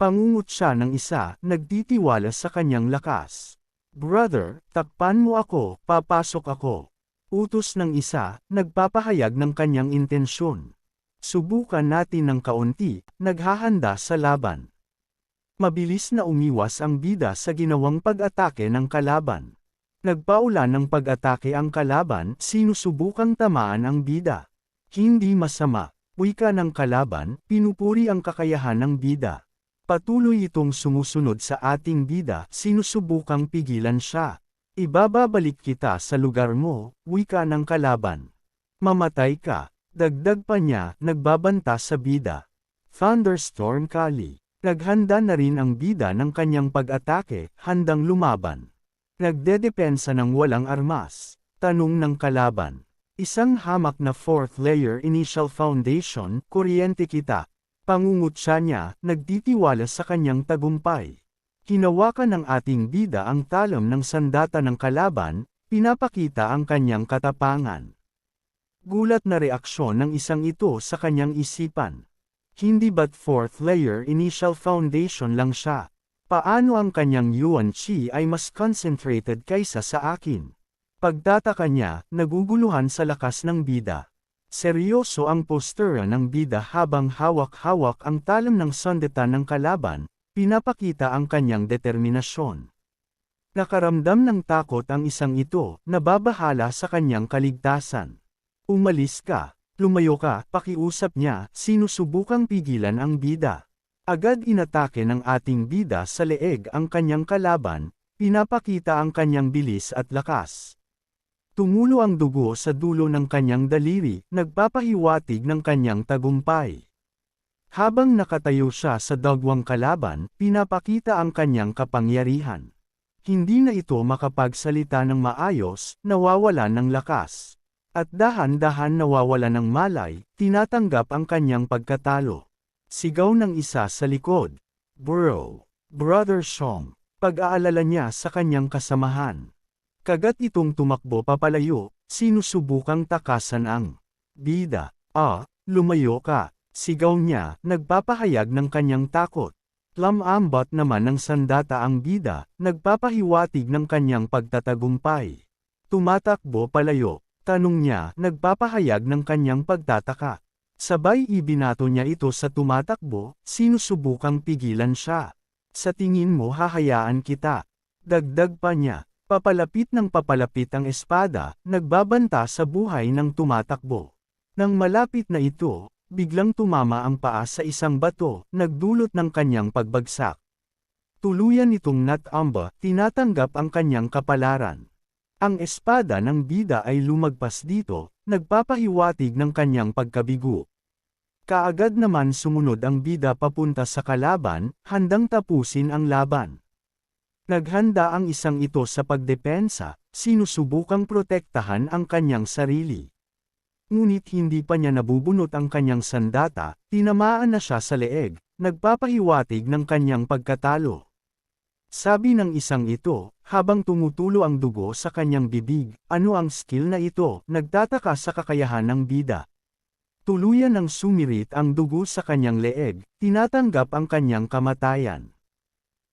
Pangungot siya ng isa, nagtitiwala sa kanyang lakas. Brother, takpan mo ako, papasok ako. Utos ng isa, nagpapahayag ng kanyang intensyon. Subukan natin ng kaunti, naghahanda sa laban. Mabilis na umiwas ang bida sa ginawang pag-atake ng kalaban. Nagpaulan ng pag-atake ang kalaban, sinusubukang tamaan ang bida. Hindi masama, wika ng kalaban, pinupuri ang kakayahan ng bida. Patuloy itong sumusunod sa ating bida, sinusubukang pigilan siya. Ibababalik kita sa lugar mo, wika ng kalaban. Mamatay ka, dagdag pa niya, nagbabanta sa bida. Thunderstorm Kali. Naghanda na rin ang bida ng kanyang pag-atake, handang lumaban. Nagdedepensa ng walang armas. Tanong ng kalaban. Isang hamak na 4th layer initial foundation, kuryente kita. Pangungot siya niya, nagtitiwala sa kanyang tagumpay. Hinawakan ng ating bida ang talam ng sandata ng kalaban, pinapakita ang kanyang katapangan. Gulat na reaksyon ng isang ito sa kanyang isipan. Hindi ba't fourth layer initial foundation lang siya? Paano ang kanyang yuan chi ay mas concentrated kaysa sa akin? Pagtataka niya, naguguluhan sa lakas ng bida. Seryoso ang postura ng bida habang hawak-hawak ang talam ng sandata ng kalaban, pinapakita ang kanyang determinasyon. Nakaramdam ng takot ang isang ito, nababahala sa kanyang kaligtasan. Umalis ka, lumayo ka, pakiusap niya, sinusubukang pigilan ang bida. Agad inatake ng ating bida sa leeg ang kanyang kalaban, pinapakita ang kanyang bilis at lakas. Tumulo ang dugo sa dulo ng kanyang daliri, nagpapahiwatig ng kanyang tagumpay. Habang nakatayo siya sa dagwang kalaban, pinapakita ang kanyang kapangyarihan. Hindi na ito makapagsalita ng maayos, nawawalan ng lakas. At dahan-dahan nawawalan ng malay, tinatanggap ang kanyang pagkatalo. Sigaw ng isa sa likod. Bro, Brother Song, pag-aalala niya sa kanyang kasamahan. Kagat itong tumakbo papalayo, sinusubukang takasan ang bida. Lumayo ka, sigaw niya, nagpapahayag ng kanyang takot. Lamambat naman ng sandata ang bida, nagpapahiwatig ng kanyang pagtatagumpay. Tumatakbo palayo, tanong niya, nagpapahayag ng kanyang pagtataka. Sabay ibinato niya ito sa tumatakbo, sinusubukang pigilan siya. Sa tingin mo hahayaan kita. Dagdag pa niya, papalapit ng papalapit ang espada, nagbabanta sa buhay ng tumatakbo. Nang malapit na ito, biglang tumama ang paa sa isang bato, nagdulot ng kanyang pagbagsak. Tuluyan itong natamba, tinatanggap ang kanyang kapalaran. Ang espada ng bida ay lumagpas dito, nagpapahiwatig ng kanyang pagkabigo. Kaagad naman sumunod ang bida papunta sa kalaban, handang tapusin ang laban. Naghanda ang isang ito sa pagdepensa, sinusubukang protektahan ang kanyang sarili. Ngunit hindi pa niya nabubunot ang kanyang sandata, tinamaan na siya sa leeg, nagpapahiwatig ng kanyang pagkatalo. Sabi ng isang ito, habang tumutulo ang dugo sa kanyang bibig, ano ang skill na ito, nagtataka sa kakayahan ng bida. Tuluyan ng sumirit ang dugo sa kanyang leeg, tinatanggap ang kanyang kamatayan.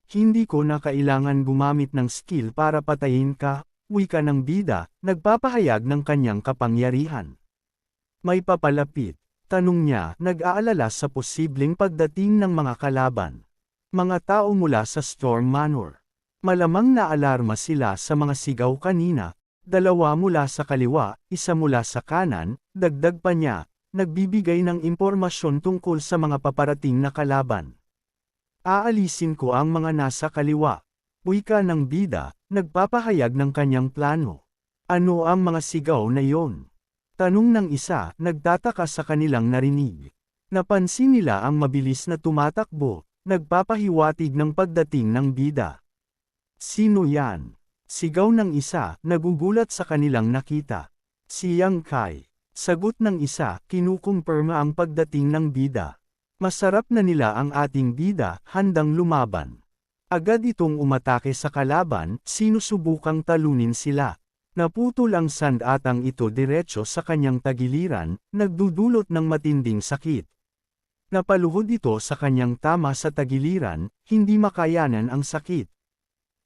Hindi ko na kailangan gumamit ng skill para patayin ka, wika ng bida, nagpapahayag ng kanyang kapangyarihan. May papalapit, tanong niya, nag-aalala sa posibleng pagdating ng mga kalaban. Mga tao mula sa Storm Manor. Malamang naalarma sila sa mga sigaw kanina, dalawa mula sa kaliwa, isa mula sa kanan, dagdag pa niya, nagbibigay ng impormasyon tungkol sa mga paparating na kalaban. Aalisin ko ang mga nasa kaliwa. Wika ng bida, nagpapahayag ng kanyang plano. Ano ang mga sigaw na yon? Tanong ng isa, nagtataka sa kanilang narinig. Napansin nila ang mabilis na tumatakbo, nagpapahiwatig ng pagdating ng bida. Sino yan? Sigaw ng isa, nagugulat sa kanilang nakita. Si Yang Kai. Sagot ng isa, kinukumpirma ang pagdating ng bida. Masarap na nila ang ating bida, handang lumaban. Agad itong umatake sa kalaban, sinusubukang talunin sila. Naputol ang sandatang ito diretso sa kanyang tagiliran, nagdudulot ng matinding sakit. Napaluhod ito sa kanyang tama sa tagiliran, hindi makayanan ang sakit.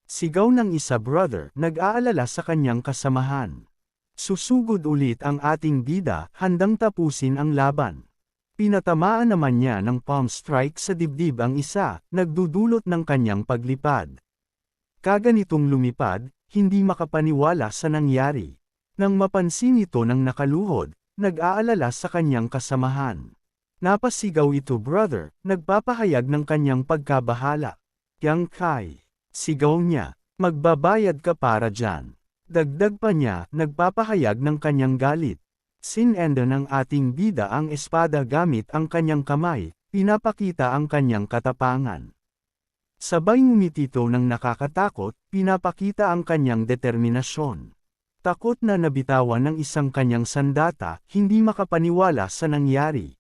Sigaw ng isa brother, nag-aalala sa kanyang kasamahan. Susugod ulit ang ating bida, handang tapusin ang laban. Pinatamaan naman niya ng palm strike sa dibdib ang isa, nagdudulot ng kanyang paglipad. Kaganitong lumipad, hindi makapaniwala sa nangyari. Nang mapansin ito ng nakaluhod, nag-aalala sa kanyang kasamahan. Napasigaw ito brother, nagpapahayag ng kanyang pagkabahala. Yang Kai. Sigaw niya, magbabayad ka para dyan. Dagdag pa niya, nagpapahayag ng kanyang galit. Sinenda ng ating bida ang espada gamit ang kanyang kamay, pinapakita ang kanyang katapangan. Sabay ngumitito ng nakakatakot, pinapakita ang kanyang determinasyon. Takot na nabitawan ng isang kanyang sandata, hindi makapaniwala sa nangyari.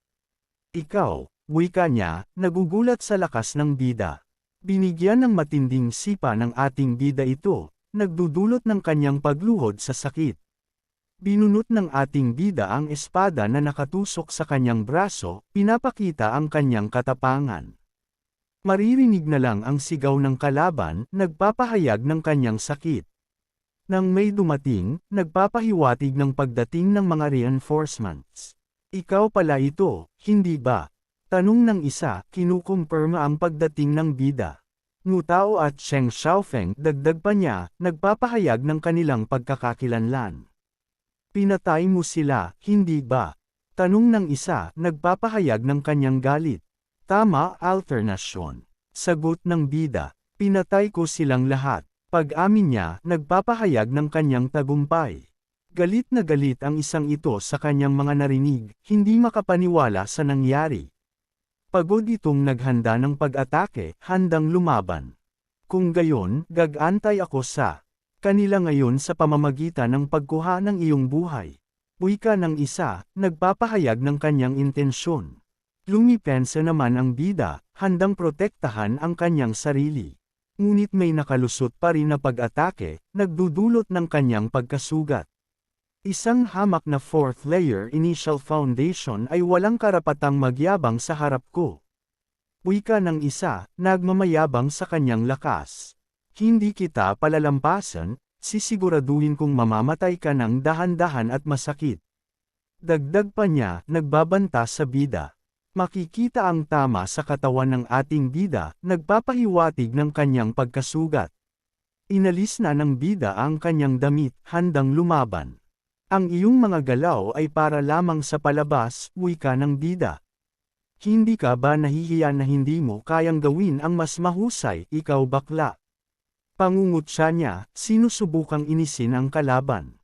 Ikaw, wika niya, nagugulat sa lakas ng bida. Binigyan ng matinding sipa ng ating bida ito, nagdudulot ng kanyang pagluhod sa sakit. Binunot ng ating bida ang espada na nakatusok sa kanyang braso, pinapakita ang kanyang katapangan. Maririnig na lang ang sigaw ng kalaban, nagpapahayag ng kanyang sakit. Nang may dumating, nagpapahiwatig ng pagdating ng mga reinforcements. Ikaw pala ito, hindi ba? Tanong ng isa, kinukumpirma ang pagdating ng bida. Ngu Tao at Sheng Xiaofeng, dagdag pa niya, nagpapahayag ng kanilang pagkakakilanlan. Pinatay mo sila, hindi ba? Tanong ng isa, nagpapahayag ng kanyang galit. Tama, alternasyon. Sagot ng bida, pinatay ko silang lahat. Pag-amin niya, nagpapahayag ng kanyang tagumpay. Galit na galit ang isang ito sa kanyang mga narinig, hindi makapaniwala sa nangyari. Pagod itong naghanda ng pag-atake, handang lumaban. Kung gayon, gagantay ako sa kanila ngayon sa pamamagitan ng pagkuha ng iyong buhay. Wika ng isa, nagpapahayag ng kanyang intensyon. Lumipensa naman ang bida, handang protektahan ang kanyang sarili. Ngunit may nakalusot pa rin na pag-atake, nagdudulot ng kanyang pagkasugat. Isang hamak na 4th layer initial foundation ay walang karapatang magyabang sa harap ko. Wika ng isa, nagmamayabang sa kanyang lakas. Hindi kita palalampasan, sisiguraduhin kong mamamatay ka ng dahan-dahan at masakit. Dagdag pa niya, nagbabanta sa bida. Makikita ang tama sa katawan ng ating bida, nagpapahiwatig ng kanyang pagkasugat. Inalis na ng bida ang kanyang damit, handang lumaban. Ang iyong mga galaw ay para lamang sa palabas, wika ng bida. Hindi ka ba nahihiya na hindi mo kayang gawin ang mas mahusay, ikaw bakla? Pangungutya niya, sinusubukang inisin ang kalaban.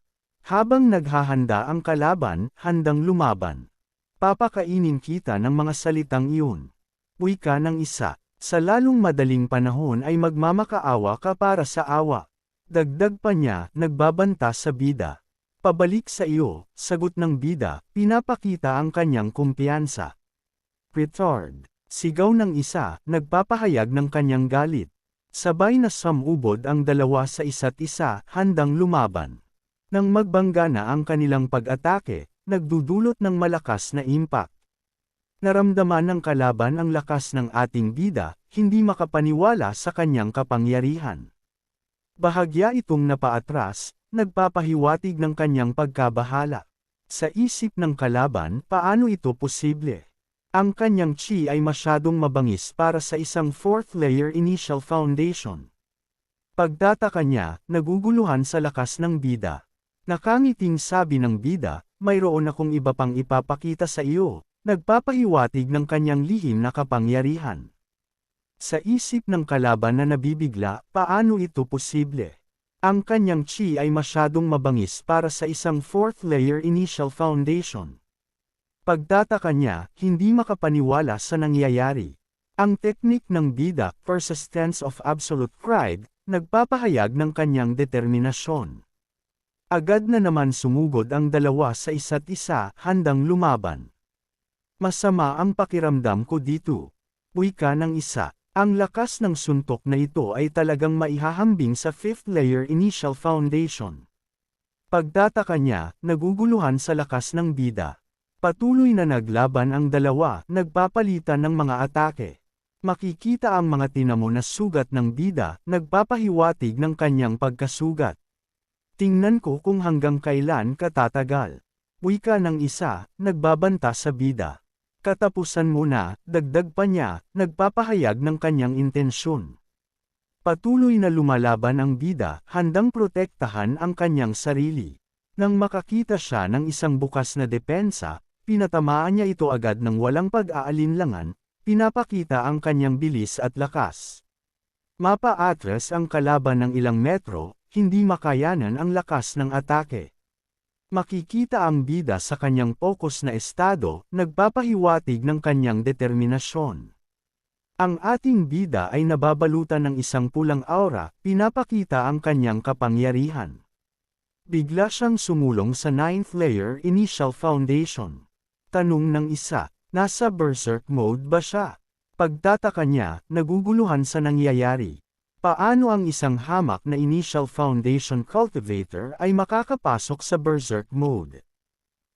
Habang naghahanda ang kalaban, handang lumaban. Papakainin kita ng mga salitang iyon. Wika ng isa, sa lalong madaling panahon ay magmamakaawa ka para sa awa. Dagdag pa niya, nagbabanta sa bida. Pabalik sa iyo, sagot ng bida, pinapakita ang kanyang kumpiyansa. Retard. Sigaw ng isa, nagpapahayag ng kanyang galit. Sabay na samubod ang dalawa sa isa't isa, handang lumaban. Nang magbangga na ang kanilang pag-atake, nagdudulot ng malakas na impact. Naramdaman ng kalaban ang lakas ng ating bida, hindi makapaniwala sa kanyang kapangyarihan. Bahagya itong napaatras, nagpapahiwatig ng kanyang pagkabahala. Sa isip ng kalaban, paano ito posible? Ang kanyang chi ay masyadong mabangis para sa isang 4th layer initial foundation. Pagtataka niya, naguguluhan sa lakas ng bida. Nakangiting sabi ng bida, mayroon akong iba pang ipapakita sa iyo, nagpapahiwatig ng kanyang lihim na kapangyarihan. Sa isip ng kalaban na nabibigla, paano ito posible? Ang kanyang chi ay masyadong mabangis para sa isang 4th layer initial foundation. Pagtataka niya, hindi makapaniwala sa nangyayari. Ang teknik ng bida, persistence of absolute pride, nagpapahayag ng kanyang determinasyon. Agad na naman sumugod ang dalawa sa isa't isa, handang lumaban. Masama ang pakiramdam ko dito. Wika ng isa. Ang lakas ng suntok na ito ay talagang maihahambing sa 5th layer initial foundation. Pagtataka niya, naguguluhan sa lakas ng bida. Patuloy na naglaban ang dalawa, nagpapalitan ng mga atake. Makikita ang mga tinamo na sugat ng bida, nagpapahiwatig ng kanyang pagkasugat. Tingnan ko kung hanggang kailan ka tatagal. Wika ng isa, nagbabanta sa bida. Katapusan mo na, dagdag pa niya, nagpapahayag ng kanyang intensyon. Patuloy na lumalaban ang bida, handang protektahan ang kanyang sarili. Nang makakita siya ng isang bukas na depensa, pinatamaan niya ito agad ng walang pag-aalinlangan, pinapakita ang kanyang bilis at lakas. Mapaatras ang kalaban ng ilang metro, hindi makayanan ang lakas ng atake. Makikita ang bida sa kanyang pokus na estado, nagpapahiwatig ng kanyang determinasyon. Ang ating bida ay nababalutan ng isang pulang aura, pinapakita ang kanyang kapangyarihan. Bigla siyang sumulong sa 9th layer initial foundation. Tanong ng isa, nasa berserk mode ba siya? Pagtataka niya, naguguluhan sa nangyayari. Paano ang isang hamak na initial foundation cultivator ay makakapasok sa berserk mode?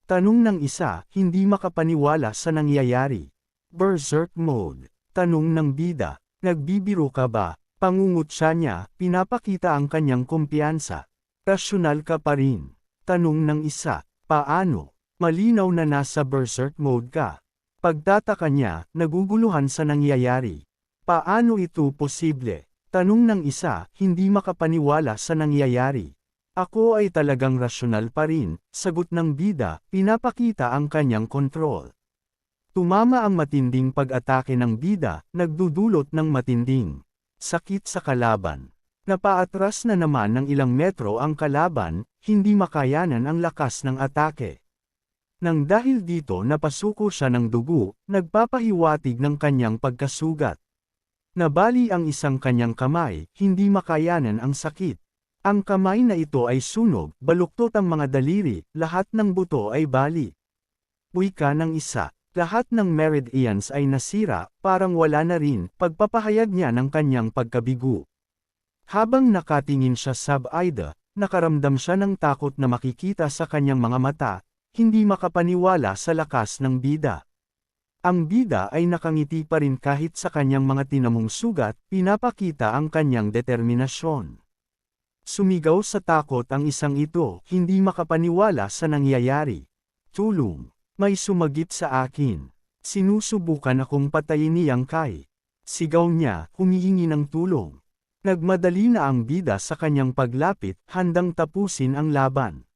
Tanong ng isa, hindi makapaniwala sa nangyayari. Berserk mode. Tanong ng bida, nagbibiro ka ba? Pangungutya niya, pinapakita ang kanyang kumpiyansa. Rasyonal ka pa rin. Tanong ng isa, paano? Malinaw na nasa berserk mode ka. Pagtataka niya, naguguluhan sa nangyayari. Paano ito posible? Tanong ng isa, hindi makapaniwala sa nangyayari. Ako ay talagang rasyonal pa rin, sagot ng bida, pinapakita ang kanyang kontrol. Tumama ang matinding pag-atake ng bida, nagdudulot ng matinding sakit sa kalaban. Napaatras na naman ng ilang metro ang kalaban, hindi makayanan ang lakas ng atake. Nang dahil dito napasuko siya ng dugo, nagpapahiwatig ng kanyang pagkasugat. Nabali ang isang kanyang kamay, hindi makayanan ang sakit. Ang kamay na ito ay sunog, baluktot ang mga daliri, lahat ng buto ay bali. Wika ng isa, lahat ng meridians ay nasira, parang wala na rin, pagpapahayag niya ng kanyang pagkabigo. Habang nakatingin siya sa Aida, nakaramdam siya ng takot na makikita sa kanyang mga mata, hindi makapaniwala sa lakas ng bida. Ang bida ay nakangiti pa rin kahit sa kanyang mga tinamong sugat, pinapakita ang kanyang determinasyon. Sumigaw sa takot ang isang ito, hindi makapaniwala sa nangyayari. Tulong! May sumagip sa akin. Sinusubukan akong patayin niyang Kai. Sigaw niya, humihingi ng tulong. Nagmadali na ang bida sa kanyang paglapit, handang tapusin ang laban.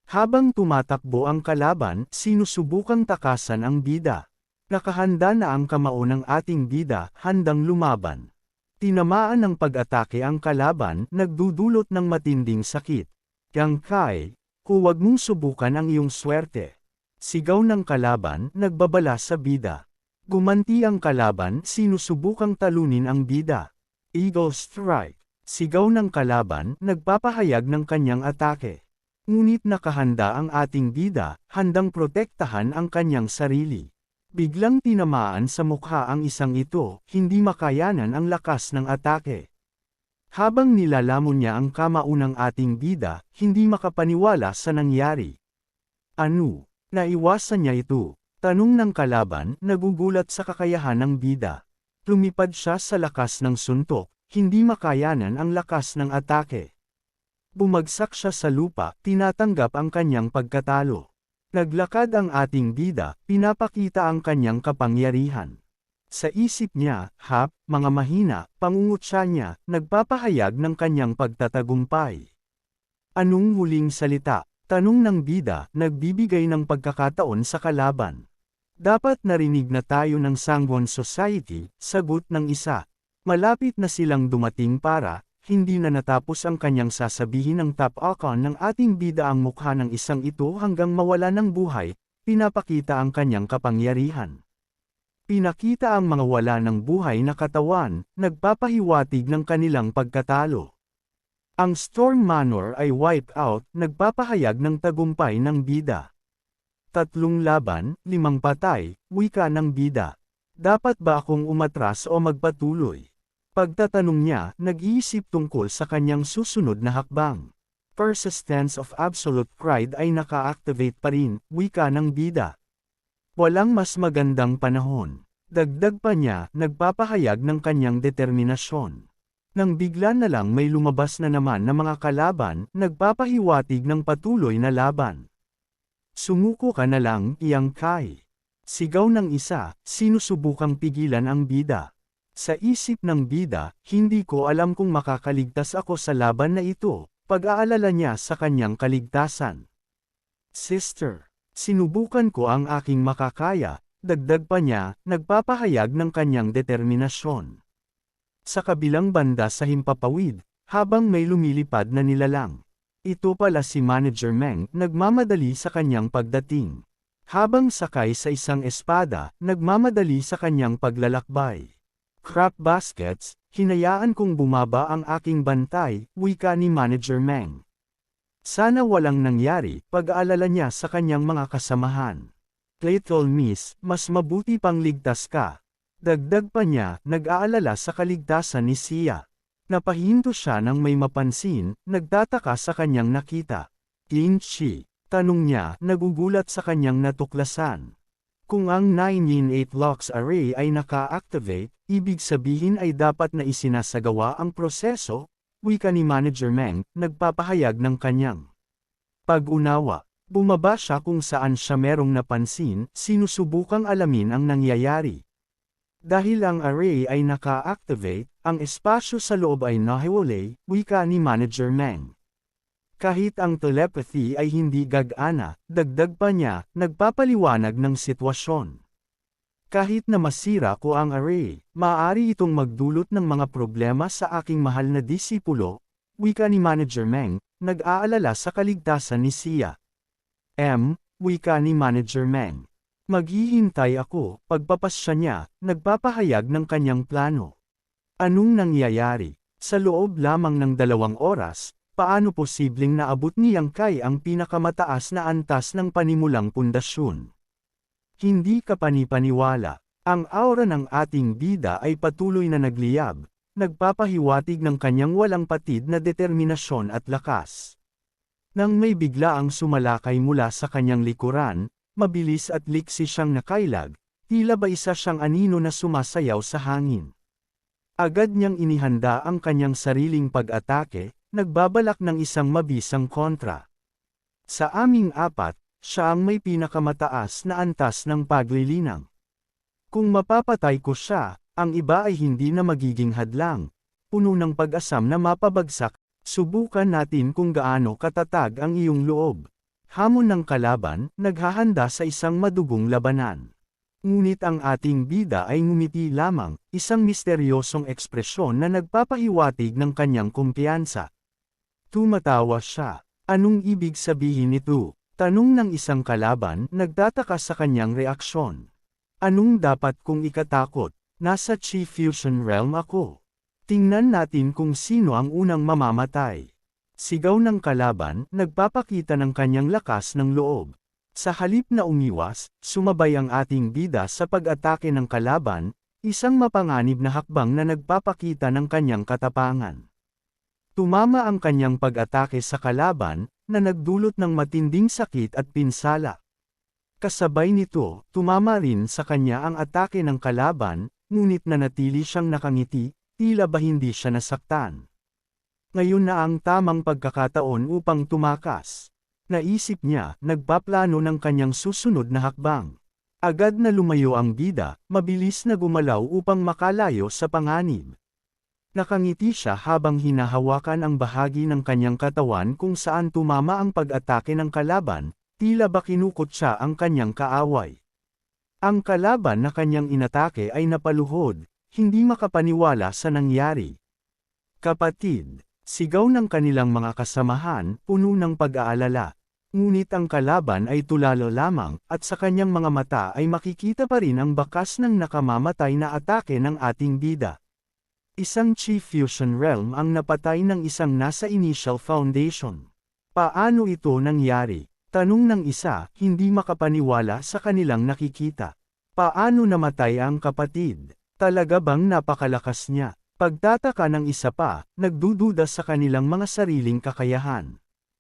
Habang tumatakbo ang kalaban, sinusubukang takasan ang bida. Nakahanda na ang kamao ng ating bida, handang lumaban. Tinamaan ng pag-atake ang kalaban, nagdudulot ng matinding sakit. Yang Kai, huwag mong subukan ang iyong swerte. Sigaw ng kalaban, nagbabala sa bida. Gumanti ang kalaban, sinusubukang talunin ang bida. Eagle Strike. Sigaw ng kalaban, nagpapahayag ng kanyang atake. Ngunit nakahanda ang ating bida, handang protektahan ang kanyang sarili. Biglang tinamaan sa mukha ang isang ito, hindi makayanan ang lakas ng atake. Habang nilalamon niya ang kamao ng ating bida, hindi makapaniwala sa nangyari. Ano? Naiwasan niya ito. Tanong ng kalaban, nagugulat sa kakayahan ng bida. Lumipad siya sa lakas ng suntok, hindi makayanan ang lakas ng atake. Bumagsak siya sa lupa, tinatanggap ang kanyang pagkatalo. Naglakad ang ating bida, pinapakita ang kanyang kapangyarihan. Sa isip niya, mga mahina, pangungutya niya, nagpapahayag ng kanyang pagtatagumpay. Anong huling salita? Tanong ng bida, nagbibigay ng pagkakataon sa kalaban. Dapat narinig na tayo ng Sangwon Society, sagot ng isa. Malapit na silang dumating para, hindi na natapos ang kanyang sasabihin ng top icon ng ating bida ang mukha ng isang ito hanggang mawala ng buhay, pinapakita ang kanyang kapangyarihan. Pinakita ang mga wala ng buhay na katawan, nagpapahiwatig ng kanilang pagkatalo. Ang Storm Manor ay wipe out, nagpapahayag ng tagumpay ng bida. 3 laban, 5 patay, wika ng bida. Dapat ba akong umatras o magpatuloy? Pagtatanong niya, nag-iisip tungkol sa kanyang susunod na hakbang. Persistence of Absolute Pride ay naka-activate pa rin, wika ng bida. Walang mas magandang panahon. Dagdag pa niya, nagpapahayag ng kanyang determinasyon. Nang bigla na lang may lumabas na naman na mga kalaban, nagpapahiwatig ng patuloy na laban. Sumuko ka na lang, Yang Kai. Sigaw ng isa, sinusubukang pigilan ang bida. Sa isip ng bida, hindi ko alam kung makakaligtas ako sa laban na ito, pag-aalala niya sa kanyang kaligtasan. Sister, sinubukan ko ang aking makakaya, dagdag pa niya, nagpapahayag ng kanyang determinasyon. Sa kabilang banda sa himpapawid, habang may lumilipad na nilalang. Ito pala si Manager Meng, nagmamadali sa kanyang pagdating. Habang sakay sa isang espada, nagmamadali sa kanyang paglalakbay. Crop baskets, hinayaan kong bumaba ang aking bantay, wika ni Manager Meng. Sana walang nangyari, pag-aalala niya sa kanyang mga kasamahan. Little Miss, mas mabuti pang ligtas ka. Dagdag pa niya, nag-aalala sa kaligtasan ni Sia. Napahinto siya nang may mapansin, nagtataka sa kanyang nakita. Kinchi, tanong niya, nagugulat sa kanyang natuklasan. Kung ang 9-in-8 locks array ay naka-activate, ibig sabihin ay dapat na isinasagawa ang proseso, wika ni Manager Meng, nagpapahayag ng kanyang pag-unawa. Bumaba siya kung saan siya merong napansin, sinusubukang alamin ang nangyayari. Dahil ang array ay naka-activate, ang espasyo sa loob ay nahiwalay, wika ni Manager Meng. Kahit ang telepathy ay hindi gagana, dagdag pa niya, nagpapaliwanag ng sitwasyon. Kahit na masira ko ang array, maaari itong magdulot ng mga problema sa aking mahal na disipulo, wika ni Manager Meng, nag-aalala sa kaligtasan ni Sia. Wika ni Manager Meng. Maghihintay ako, pagpapasya niya, nagpapahayag ng kanyang plano. Anong nangyayari? Sa loob lamang ng 2 oras, paano posibleng naabot ni Yang Kai ang pinakamataas na antas ng panimulang pundasyon? Hindi ka panipaniwala. Ang aura ng ating bida ay patuloy na nagliyab, nagpapahiwatig ng kanyang walang patid na determinasyon at lakas. Nang may bigla ang sumalakay mula sa kanyang likuran, mabilis at liksi siyang nakailag, tila ba isa siyang anino na sumasayaw sa hangin. Agad niyang inihanda ang kanyang sariling pag-atake, nagbabalak ng isang mabisang kontra. Sa aming 4, siya ang may pinakamataas na antas ng paglilinang. Kung mapapatay ko siya, ang iba ay hindi na magiging hadlang. Puno ng pag-asam na mapabagsak, subukan natin kung gaano katatag ang iyong loob. Hamon ng kalaban, naghahanda sa isang madugong labanan. Ngunit ang ating bida ay ngumiti lamang, isang misteryosong ekspresyon na nagpapahiwatig ng kanyang kumpiyansa. Tumatawa siya. Anong ibig sabihin nito? Tanong ng isang kalaban, nagtataka sa kanyang reaksyon. Anong dapat kong ikatakot? Nasa Chi Fusion Realm ako. Tingnan natin kung sino ang unang mamamatay. Sigaw ng kalaban, nagpapakita ng kanyang lakas ng loob. Sa halip na umiwas, sumabay ang ating bida sa pag-atake ng kalaban, isang mapanganib na hakbang na nagpapakita ng kanyang katapangan. Tumama ang kanyang pag-atake sa kalaban, na nagdulot ng matinding sakit at pinsala. Kasabay nito, tumama rin sa kanya ang atake ng kalaban, ngunit nanatili siyang nakangiti, tila ba hindi siya nasaktan. Ngayon na ang tamang pagkakataon upang tumakas. Naisip niya, nagpaplano ng kanyang susunod na hakbang. Agad na lumayo ang bida, mabilis na gumalaw upang makalayo sa panganib. Nakangiti siya habang hinahawakan ang bahagi ng kanyang katawan kung saan tumama ang pag-atake ng kalaban, tila ba kinukot siya ang kanyang kaaway. Ang kalaban na kanyang inatake ay napaluhod, hindi makapaniwala sa nangyari. Kapatid, sigaw ng kanilang mga kasamahan, puno ng pag-aalala. Ngunit ang kalaban ay tulalo lamang, at sa kanyang mga mata ay makikita pa rin ang bakas ng nakamamatay na atake ng ating bida. Isang Chi Fusion Realm ang napatay ng isang nasa Initial Foundation. Paano ito nangyari? Tanong ng isa, hindi makapaniwala sa kanilang nakikita. Paano namatay ang kapatid? Talaga bang napakalakas niya? Pagtataka ng isa pa, nagdududa sa kanilang mga sariling kakayahan.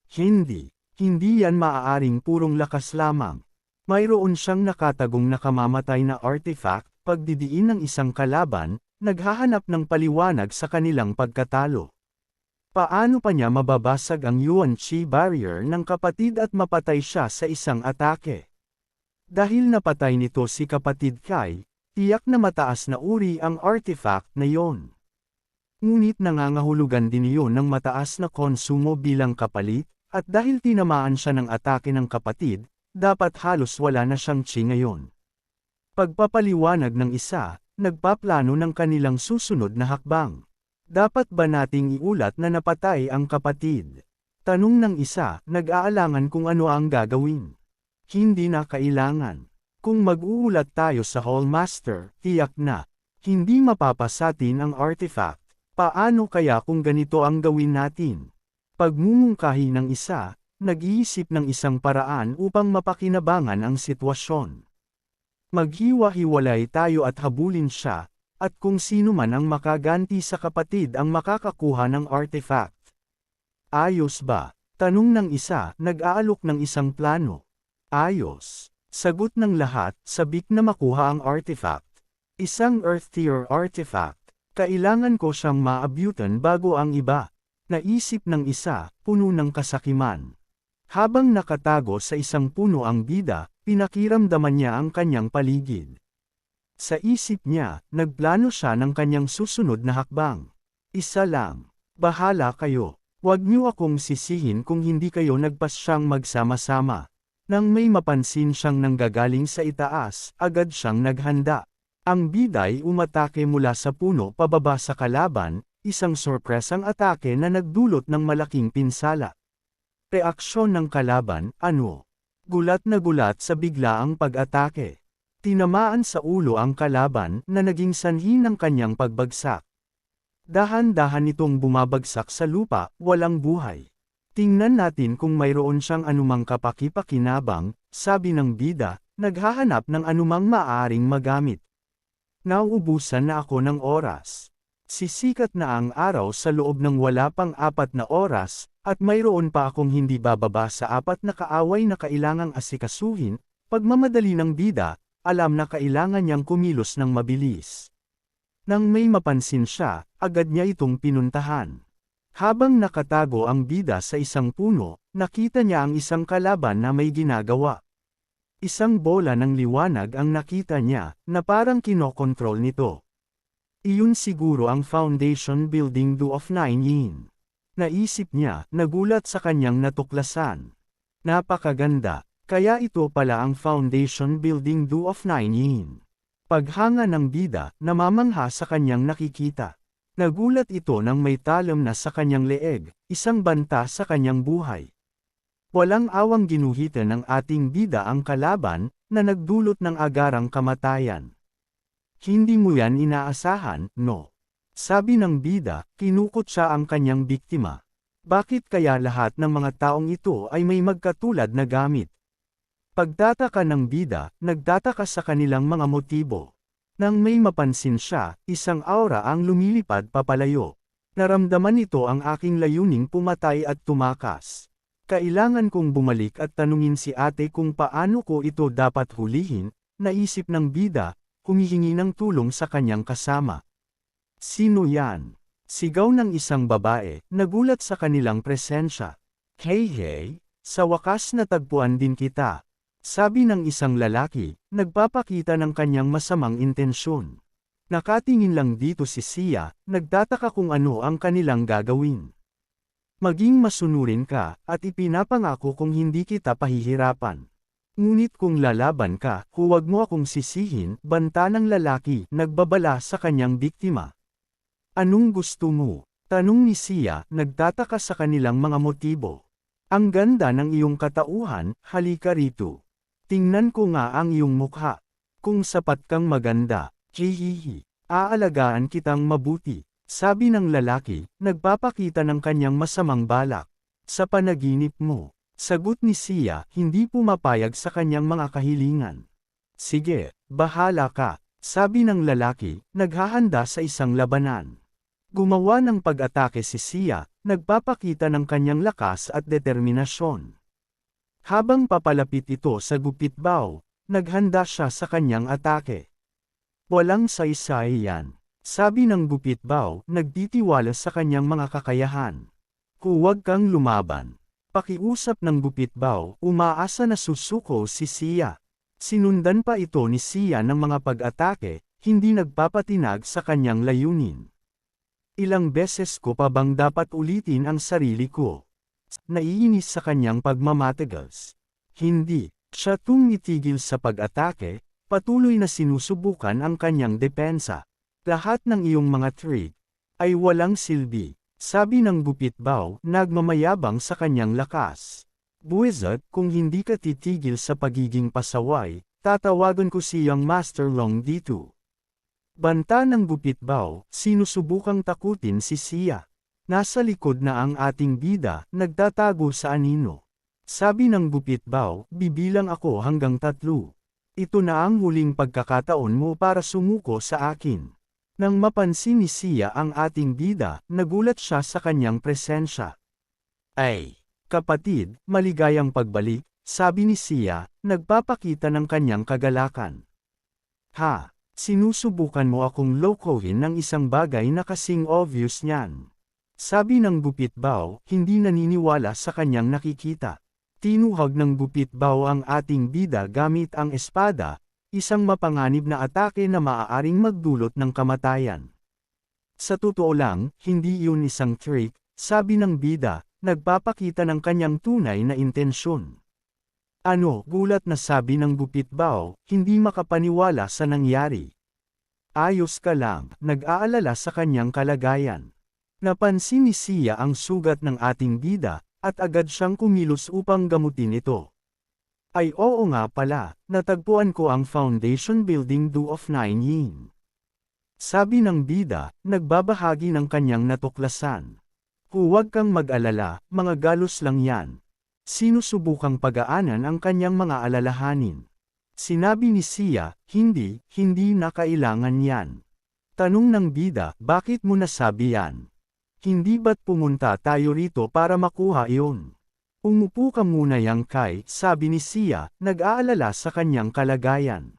Hindi yan maaaring purong lakas lamang. Mayroon siyang nakatagong nakamamatay na artifact, pagdidiin ng isang kalaban, naghahanap ng paliwanag sa kanilang pagkatalo. Paano pa niya mababasag ang Yuan Chi barrier ng kapatid at mapatay siya sa isang atake? Dahil napatay nito si kapatid Kai, tiyak na mataas na uri ang artifact na yon. Ngunit nangangahulugan din iyon ng mataas na konsumo bilang kapalit, at dahil tinamaan siya ng atake ng kapatid, dapat halos wala na siyang chi ngayon. Pagpapaliwanag ng isa, nagpaplano ng kanilang susunod na hakbang. Dapat ba nating iulat na napatay ang kapatid? Tanong ng isa, nag-aalangan kung ano ang gagawin. Hindi na kailangan. Kung mag-uulat tayo sa Hallmaster, tiyak na, hindi mapapasatin ang artifact. Paano kaya kung ganito ang gawin natin? Pagmumungkahi ng isa, nag-iisip ng isang paraan upang mapakinabangan ang sitwasyon. Maghiwa-hiwalay tayo at habulin siya, at kung sino man ang makaganti sa kapatid ang makakakuha ng artifact. Ayos ba? Tanong ng isa, nag-aalok ng isang plano. Ayos. Sagot ng lahat, sabik na makuha ang artifact. Isang Earth Tier artifact. Kailangan ko siyang maabutan bago ang iba. Naisip ng isa, puno ng kasakiman. Habang nakatago sa isang puno ang bida, pinakiramdaman niya ang kanyang paligid. Sa isip niya, nagplano siya ng kanyang susunod na hakbang. Isa lang. Bahala kayo. Huwag niyo akong sisihin kung hindi kayo nagpasyang magsama-sama. Nang may mapansin siyang nanggagaling sa itaas, agad siyang naghanda. Ang bida'y umatake mula sa puno pababa sa kalaban, isang sorpresang atake na nagdulot ng malaking pinsala. Reaksyon ng kalaban, ano? Gulat na gulat sa biglaang pag-atake. Tinamaan sa ulo ang kalaban na naging sanhi ng kanyang pagbagsak. Dahan-dahan itong bumabagsak sa lupa, walang buhay. Tingnan natin kung mayroon siyang anumang kapaki-pakinabang, sabi ng bida, naghahanap ng anumang maaaring magamit. Nauubusan na ako ng oras. Sisikat na ang araw sa loob ng wala pang 4 na oras, at mayroon pa akong hindi bababa sa 4 na kaaway na kailangang asikasuhin. Pagmamadali ng bida, alam na kailangan niyang kumilos ng mabilis. Nang may mapansin siya, agad niya itong pinuntahan. Habang nakatago ang bida sa isang puno, nakita niya ang isang kalaban na may ginagawa. Isang bola ng liwanag ang nakita niya, na parang kinokontrol nito. Iyon siguro ang Foundation Building Do of 9 Yin. Naisip niya, nagulat sa kanyang natuklasan. Napakaganda, kaya ito pala ang Foundation Building Do of 9 Yin. Paghanga ng bida, namamangha sa kanyang nakikita. Nagulat ito nang may talam na sa kanyang leeg, isang banta sa kanyang buhay. Walang awang ginuhitan ng ating bida ang kalaban, na nagdulot ng agarang kamatayan. Hindi mo yan inaasahan, no? Sabi ng bida, kinukot siya ang kanyang biktima. Bakit kaya lahat ng mga taong ito ay may magkatulad na gamit? Pagtataka ng bida, nagtataka sa kanilang mga motibo. Nang may mapansin siya, isang aura ang lumilipad papalayo. Naramdaman nito ang aking layuning pumatay at tumakas. Kailangan kong bumalik at tanungin si ate kung paano ko ito dapat hulihin, naisip ng bida, humihingi ng tulong sa kanyang kasama. Sino yan? Sigaw ng isang babae, nagulat sa kanilang presensya. Hey, sa wakas natagpuan din kita. Sabi ng isang lalaki, nagpapakita ng kanyang masamang intensyon. Nakatingin lang dito si Sia, nagtataka kung ano ang kanilang gagawin. Maging masunurin ka, at ipinapangako kung hindi kita pahihirapan. Ngunit kung lalaban ka, huwag mo akong sisihin, banta ng lalaki, nagbabala sa kanyang biktima. Anong gusto mo? Tanong ni Sia, nagtataka sa kanilang mga motibo. Ang ganda ng iyong katauhan, halika rito. Tingnan ko nga ang iyong mukha. Kung sapat kang maganda, hihihi, aalagaan kitang mabuti. Sabi ng lalaki, nagpapakita ng kanyang masamang balak. Sa panaginip mo, sagot ni Sia, hindi pumapayag sa kanyang mga kahilingan. Sige, bahala ka, sabi ng lalaki, naghahanda sa isang labanan. Gumawa ng pag-atake si Sia, nagpapakita ng kanyang lakas at determinasyon. Habang papalapit ito sa gupitbaw, naghanda siya sa kanyang atake. Walang saysay yan. Sabi ng gupitbaw, nagtitiwala sa kanyang mga kakayahan. Huwag kang lumaban. Pakiusap ng gupitbaw, umaasa na susuko si Sia. Sinundan pa ito ni Sia ng mga pag-atake, hindi nagpapatinag sa kanyang layunin. Ilang beses ko pa bang dapat ulitin ang sarili ko? Naiinis sa kanyang pagmamatagas. Hindi, siya tumitigil sa pag-atake, patuloy na sinusubukan ang kanyang depensa. Lahat ng iyong mga trick ay walang silbi, sabi ng gupitbaw, nagmamayabang sa kanyang lakas. Buwizard, kung hindi ka titigil sa pagiging pasaway, tatawagan ko siyang Master Long dito. Banta ng gupitbaw, sinusubukang takutin si Sia. Nasa likod na ang ating bida, nagtatago sa anino. Sabi ng gupitbaw, bibilang ako hanggang 3. Ito na ang huling pagkakataon mo para sumuko sa akin. Nang mapansin ni Sia ang ating bida, nagulat siya sa kanyang presensya. Ay, kapatid, maligayang pagbalik, sabi ni Sia, nagpapakita ng kanyang kagalakan. Ha, sinusubukan mo akong lokohin ng isang bagay na kasing obvious niyan. Sabi ng Gupit Bao, hindi naniniwala sa kanyang nakikita. Tinuhag ng Gupit Bao ang ating bida gamit ang espada, isang mapanganib na atake na maaaring magdulot ng kamatayan. Sa totoo lang, hindi yun isang trick, sabi ng bida, nagpapakita ng kanyang tunay na intensyon. Ano, gulat na sabi ng Gupit Bao, hindi makapaniwala sa nangyari. Ayos ka lang, nag-aalala sa kanyang kalagayan. Napansin ni Sia ang sugat ng ating bida, at agad siyang kumilos upang gamutin ito. Ay oo nga pala, natagpuan ko ang Foundation Building Do of 9 Yin. Sabi ng bida, nagbabahagi ng kanyang natuklasan. Huwag kang mag-alala, mga galos lang yan. Sinusubukang pagaanan ang kanyang mga alalahanin. Sinabi ni Sia, hindi na kailangan yan. Tanong ng bida, bakit mo nasabi yan? Hindi ba't pumunta tayo rito para makuha iyon? Umupo ka muna Yang Kai, sabi ni Sia, nag-aalala sa kanyang kalagayan.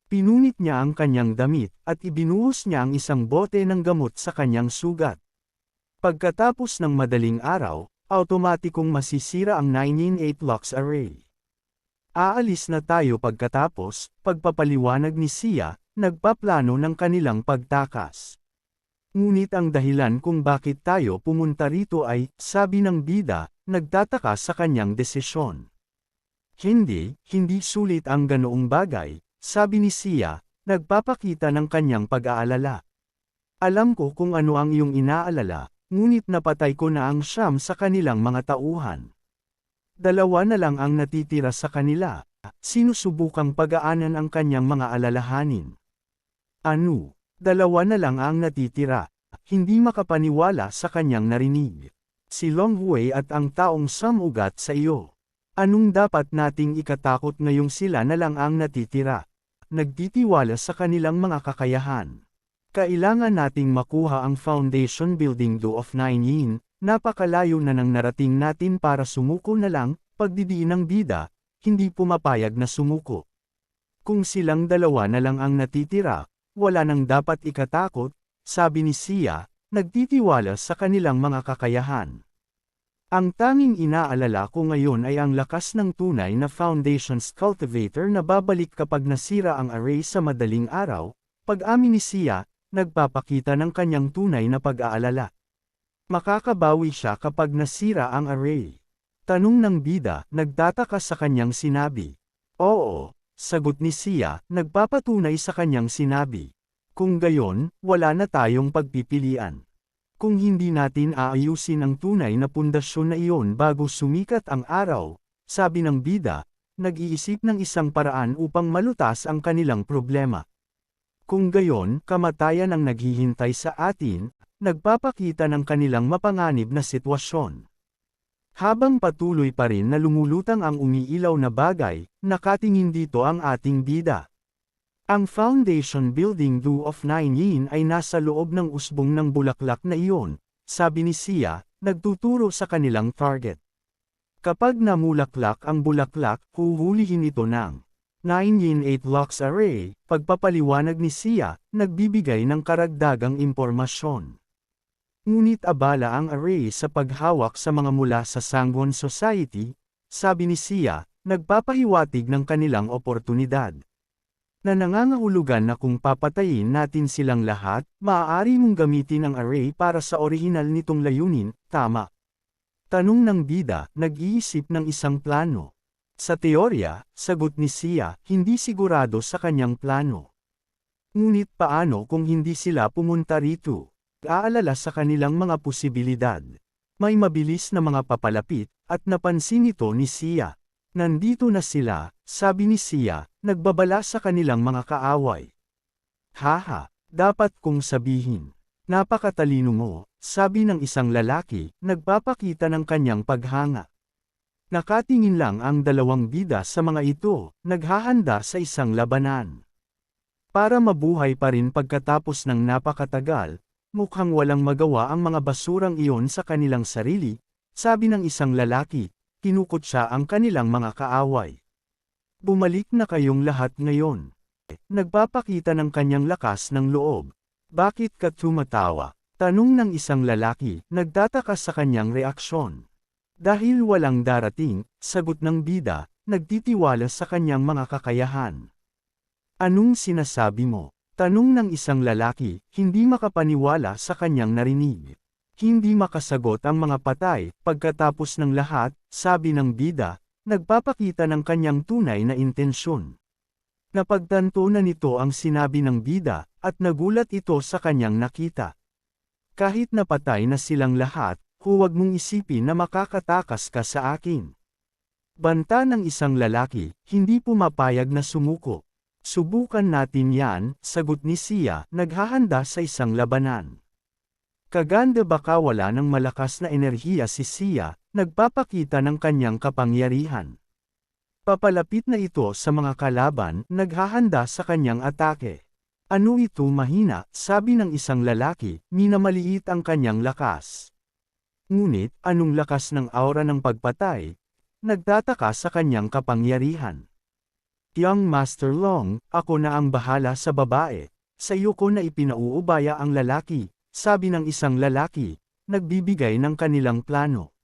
Pinunit niya ang kanyang damit, at ibinuhos niya ang isang bote ng gamot sa kanyang sugat. Pagkatapos ng madaling araw, automatikong masisira ang 9-in-8 Lux Array. Aalis na tayo pagkatapos, pagpapaliwanag ni Sia, nagpaplano ng kanilang pagtakas. Ngunit ang dahilan kung bakit tayo pumunta rito ay, sabi ng bida, nagtataka sa kanyang desisyon. Hindi sulit ang ganoong bagay, sabi ni Sia, nagpapakita ng kanyang pag-aalala. Alam ko kung ano ang iyong inaalala, ngunit napatay ko na ang siyam sa kanilang mga tauhan. 2 na lang ang natitira sa kanila, sinusubukang pagaanan ang kanyang mga alalahanin. Ano? 2 na lang ang natitira. Hindi makapaniwala sa kanyang narinig. Si Long Hui at ang taong samugat sa iyo. Anong dapat nating ikatakot ngayong sila na lang ang natitira? Nagtitiwala sa kanilang mga kakayahan. Kailangan nating makuha ang Foundation Building Do of 9 Yin, napakalayo na nang narating natin para sumuko na lang, pagdidiin ng bida, hindi pumapayag na sumuko. Kung silang 2 na lang ang natitira, wala nang dapat ikatakot, sabi ni Sia, nagtitiwala sa kanilang mga kakayahan. Ang tanging inaalala ko ngayon ay ang lakas ng tunay na Foundation's Cultivator na babalik kapag nasira ang array sa madaling araw, pag-amin ni Sia, nagpapakita ng kanyang tunay na pag-aalala. Makakabawi siya kapag nasira ang array. Tanong ng bida, nagtataka sa kanyang sinabi. Oo. Sagot ni Sia, nagpapatunay sa kanyang sinabi. Kung gayon, wala na tayong pagpipilian. Kung hindi natin aayusin ang tunay na pundasyon na iyon bago sumikat ang araw, sabi ng bida, nag-iisip ng isang paraan upang malutas ang kanilang problema. Kung gayon, kamatayan ang naghihintay sa atin, nagpapakita ng kanilang mapanganib na sitwasyon. Habang patuloy pa rin na lumulutang ang umiilaw na bagay, nakatingin dito ang ating bida. Ang Foundation Building Do of 9 Yin ay nasa loob ng usbong ng bulaklak na iyon, sabi ni Sia, nagtuturo sa kanilang target. Kapag namulaklak ang bulaklak, huhulihin ito ng 9-in-8 Lux Array, pagpapaliwanag ni Sia, nagbibigay ng karagdagang impormasyon. Ngunit abala ang array sa paghawak sa mga mula sa Sangwon Society, sabi ni Sia, nagpapahiwatig ng kanilang oportunidad. Na nangangahulugan na kung papatayin natin silang lahat, maaari mong gamitin ang array para sa orihinal nitong layunin, tama? Tanong ng bida, nag-iisip ng isang plano. Sa teorya, sagot ni Sia, hindi sigurado sa kanyang plano. Ngunit paano kung hindi sila pumunta rito? Aalala sa kanilang mga posibilidad. May mabilis na mga papalapit, at napansin ito ni Sia. Nandito na sila, sabi ni Sia, nagbabala sa kanilang mga kaaway. Haha, dapat kong sabihin. Napakatalino mo, sabi ng isang lalaki, nagpapakita ng kanyang paghanga. Nakatingin lang ang dalawang bida sa mga ito, naghahanda sa isang labanan. Para mabuhay pa rin pagkatapos ng napakatagal, mukhang walang magawa ang mga basurang iyon sa kanilang sarili, sabi ng isang lalaki, kinukutya ang kanilang mga kaaway. Bumalik na kayong lahat ngayon. Nagpapakita ng kanyang lakas ng loob. Bakit ka tumatawa? Tanong ng isang lalaki, nagtataka sa kanyang reaksyon. Dahil walang darating, sagot ng bida, nagtitiwala sa kanyang mga kakayahan. Anong sinasabi mo? Tanong ng isang lalaki, hindi makapaniwala sa kanyang narinig. Hindi makasagot ang mga patay, pagkatapos ng lahat, sabi ng bida, nagpapakita ng kanyang tunay na intensyon. Napagtanto na nito ang sinabi ng bida, at nagulat ito sa kanyang nakita. Kahit napatay na silang lahat, huwag mong isipin na makakatakas ka sa akin. Banta ng isang lalaki, hindi pumapayag na sumuko. Subukan natin yan, sagot ni Sia, naghahanda sa isang labanan. Kaganda baka wala ng malakas na enerhiya si Sia, nagpapakita ng kanyang kapangyarihan. Papalapit na ito sa mga kalaban, naghahanda sa kanyang atake. Ano ito mahina, sabi ng isang lalaki, minamaliit ang kanyang lakas. Ngunit, anong lakas ng aura ng pagpatay? Nagtataka sa kanyang kapangyarihan. Young Master Long, ako na ang bahala sa babae. Sa iyo ko na ipinauubaya ang lalaki, sabi ng isang lalaki, nagbibigay ng kanilang plano.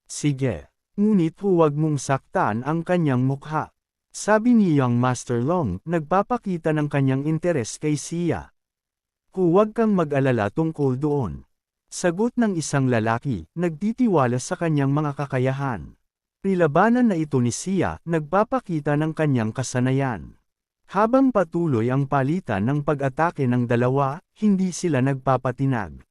Sige. Ngunit huwag mong saktan ang kanyang mukha. Sabi ni Young Master Long, nagpapakita ng kanyang interes kay Sia. Huwag kang mag-alala tungkol doon. Sagot ng isang lalaki, nagtitiwala sa kanyang mga kakayahan. Nilabanan na ito ni Sia, nagpapakita ng kanyang kasanayan. Habang patuloy ang palitan ng pag-atake ng dalawa, hindi sila nagpapatinag.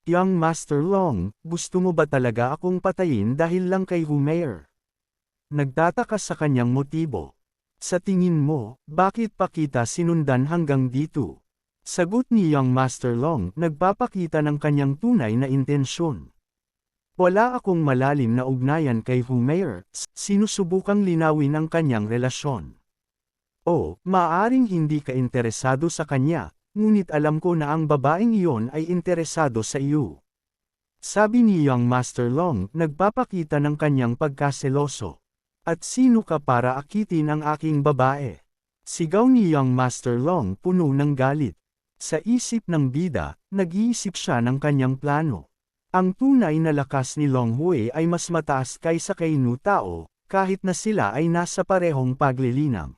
Young Master Long, gusto mo ba talaga akong patayin dahil lang kay Humair? Nagtataka sa kanyang motibo. Sa tingin mo, bakit pa kita sinundan hanggang dito? Sagot ni Young Master Long, nagpapakita ng kanyang tunay na intensyon. Wala akong malalim na ugnayan kay Humair, sinusubukang linawin ang kanyang relasyon. O, maaring hindi ka interesado sa kanya, ngunit alam ko na ang babaeng iyon ay interesado sa iyo. Sabi ni Young Master Long, nagpapakita ng kanyang pagkaseloso. At sino ka para akitin ang aking babae? Sigaw ni Young Master Long puno ng galit. Sa isip ng bida, nag-iisip siya ng kanyang plano. Ang tunay na lakas ni Long Hui ay mas mataas kaysa kay Nu Tao, kahit na sila ay nasa parehong paglilinang.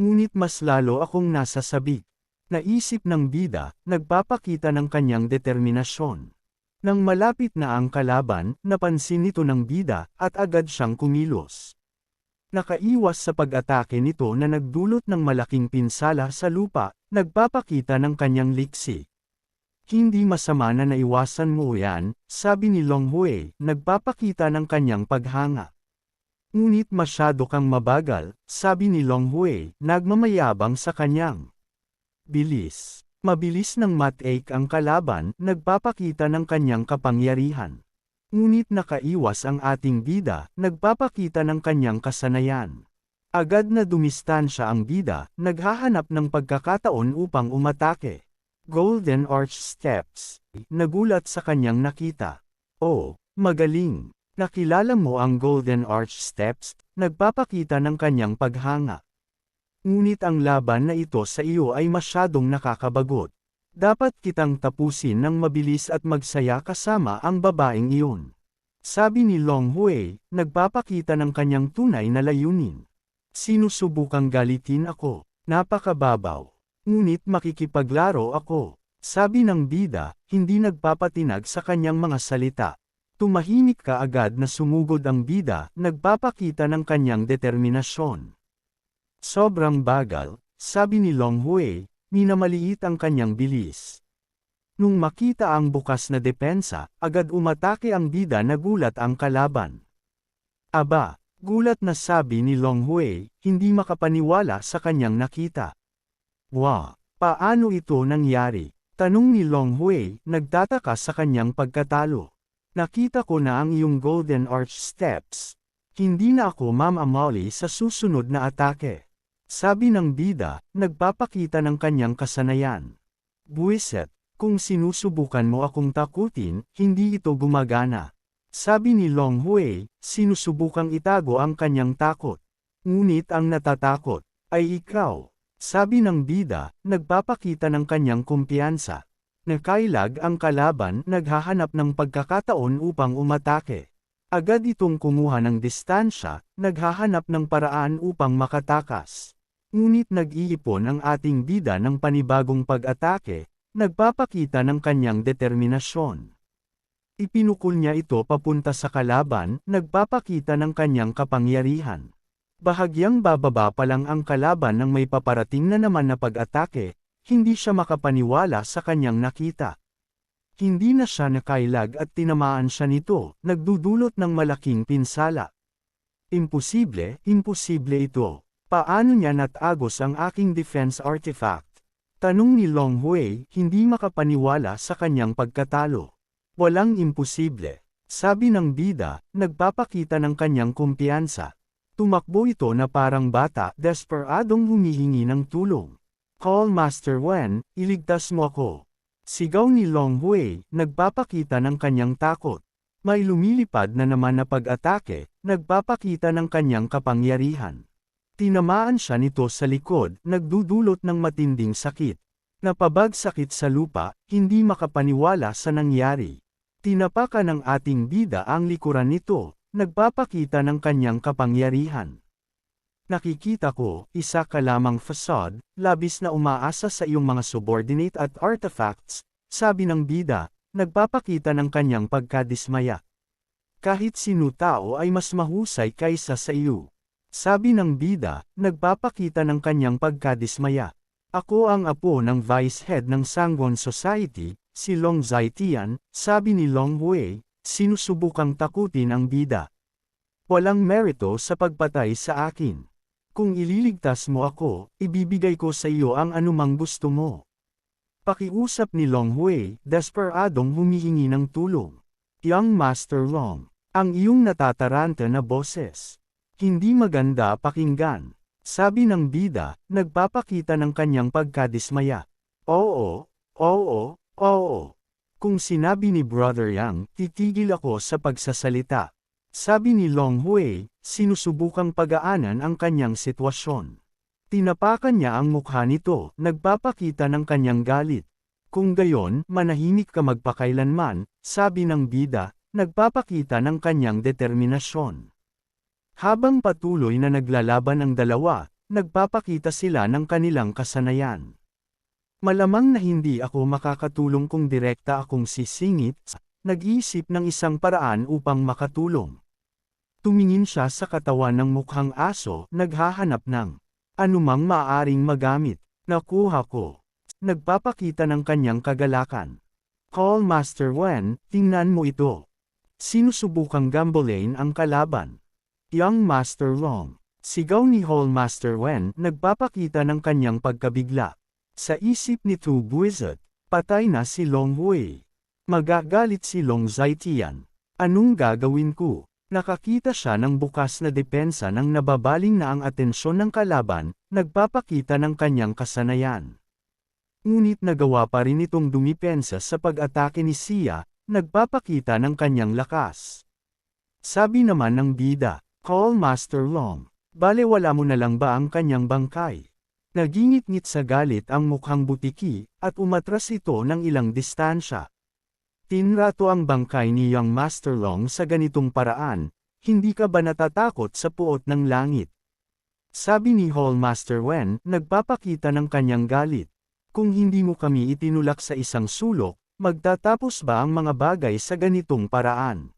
Ngunit mas lalo akong nasa sabik. Naisip ng bida, nagpapakita ng kanyang determinasyon. Nang malapit na ang kalaban, napansin nito ng bida, at agad siyang kumilos. Nakaiwas sa pag-atake nito na nagdulot ng malaking pinsala sa lupa, nagpapakita ng kanyang liksi. Hindi masama na naiwasan mo yan, sabi ni Long Hui, nagpapakita ng kanyang paghanga. Ngunit masyado kang mabagal, sabi ni Long Hui, nagmamayabang sa kanyang bilis. Mabilis ng mat-ache ang kalaban, nagpapakita ng kanyang kapangyarihan. Ngunit nakaiwas ang ating bida, nagpapakita ng kanyang kasanayan. Agad na dumistansya ang bida, naghahanap ng pagkakataon upang umatake. Golden Arch Steps. Nagulat sa kanyang nakita. Oh, magaling. Nakilala mo ang Golden Arch Steps, nagpapakita ng kanyang paghanga. Ngunit ang laban na ito sa iyo ay masyadong nakakabagot. Dapat kitang tapusin ng mabilis at magsaya kasama ang babaeng iyon. Sabi ni Long Hui, nagpapakita ng kanyang tunay na layunin. Sinusubukang galitin ako, napakababaw. Ngunit makikipaglaro ako. Sabi ng bida, hindi nagpapatinag sa kanyang mga salita. Tumahimik ka agad na sumugod ang bida, nagpapakita ng kanyang determinasyon. Sobrang bagal, sabi ni Long Hui, minamaliit ang kanyang bilis. Nung makita ang bukas na depensa, agad umatake ang bida na gulat ang kalaban. Aba, gulat na sabi ni Long Hui, hindi makapaniwala sa kanyang nakita. Wow, paano ito nangyari? Tanong ni Long Hui, nagtataka sa kanyang pagkatalo. Nakita ko na ang iyong Golden Arch Steps. Hindi na ako mamamali sa susunod na atake. Sabi ng bida, nagpapakita ng kanyang kasanayan. Buwiset, kung sinusubukan mo akong takutin, hindi ito gumagana. Sabi ni Long Hui, sinusubukang itago ang kanyang takot. Ngunit ang natatakot ay ikaw. Sabi ng bida, nagpapakita ng kanyang kumpiyansa. Nakailag ang kalaban, naghahanap ng pagkakataon upang umatake. Agad itong kumuha ng distansya, naghahanap ng paraan upang makatakas. Ngunit nag-iipon ang ating bida ng panibagong pag-atake, nagpapakita ng kanyang determinasyon. Ipinukol niya ito papunta sa kalaban, nagpapakita ng kanyang kapangyarihan. Bahagyang bababa pa lang ang kalaban nang may paparating na naman na pag-atake, hindi siya makapaniwala sa kanyang nakita. Hindi na siya nakailag at tinamaan siya nito, nagdudulot ng malaking pinsala. Imposible ito. Paano niya natagos ang aking defense artifact? Tanong ni Long Hui, hindi makapaniwala sa kanyang pagkatalo. Walang imposible. Sabi ng bida, nagpapakita ng kanyang kumpiyansa. Tumakbo ito na parang bata, desperadong humihingi ng tulong. Call Master Wen, iligtas mo ako. Sigaw ni Long Hui, nagpapakita ng kanyang takot. May lumilipad na naman na pag-atake, nagpapakita ng kanyang kapangyarihan. Tinamaan siya nito sa likod, nagdudulot ng matinding sakit. Napabagsakit sa lupa, hindi makapaniwala sa nangyari. Tinapakan ng ating bida ang likuran nito, nagpapakita ng kanyang kapangyarihan. Nakikita ko, isa ka lamang facade, labis na umaasa sa iyong mga subordinate at artifacts, sabi ng bida, nagpapakita ng kanyang pagkadismaya. Kahit sino tao ay mas mahusay kaysa sa iyo. Sabi ng bida, nagpapakita ng kanyang pagkadismaya. Ako ang apo ng vice head ng Sangwon Society, si Long Zaitian, sabi ni Long Hui, sinusubukang takutin ang bida. Walang merito sa pagpatay sa akin. Kung ililigtas mo ako, ibibigay ko sa iyo ang anumang gusto mo. Pakiusap ni Long Hui, desperadong humihingi ng tulong. Young Master Long, ang iyong natataranta na boses. Hindi maganda pakinggan. Sabi ng bida, nagpapakita ng kanyang pagkadismaya. Oo. Kung sinabi ni Brother Yang, titigil ako sa pagsasalita. Sabi ni Long Hui, sinusubukang pagaanan ang kanyang sitwasyon. Tinapakan niya ang mukha nito, nagpapakita ng kanyang galit. Kung gayon, manahimik ka magpakailanman, sabi ng bida, nagpapakita ng kanyang determinasyon. Habang patuloy na naglalaban ang dalawa, nagpapakita sila ng kanilang kasanayan. Malamang na hindi ako makakatulong kung direkta akong sisingit, nag-iisip ng isang paraan upang makatulong. Tumingin siya sa katawan ng mukhang aso, naghahanap ng anumang maaaring magamit. Nakuha ko. Nagpapakita ng kanyang kagalakan. Call Master Wen, tingnan mo ito. Sinusubukang gambolain ang kalaban. Young Master Long. Sigaw ni Hall Master Wen, nagpapakita ng kanyang pagkabigla. Sa isip ni Tu Buizat, patay na si Long Hui. Magagalit si Long Zaitian. Anong gagawin ko? Nakakita siya ng bukas na depensa nang nababaling na ang atensyon ng kalaban, nagpapakita ng kanyang kasanayan. Ngunit nagawa pa rin itong dumipensa sa pag-atake ni Sia, nagpapakita ng kanyang lakas. Sabi naman ng bida, Call Master Long, balewala mo na lang ba ang kanyang bangkay? Nagingit-ngit sa galit ang mukhang butiki, at umatras ito ng ilang distansya. Tinrato ang bangkay ni Young Master Long sa ganitong paraan, hindi ka ba natatakot sa puot ng langit? Sabi ni Hall Master Wen, nagpapakita ng kanyang galit. Kung hindi mo kami itinulak sa isang sulok, magtatapos ba ang mga bagay sa ganitong paraan?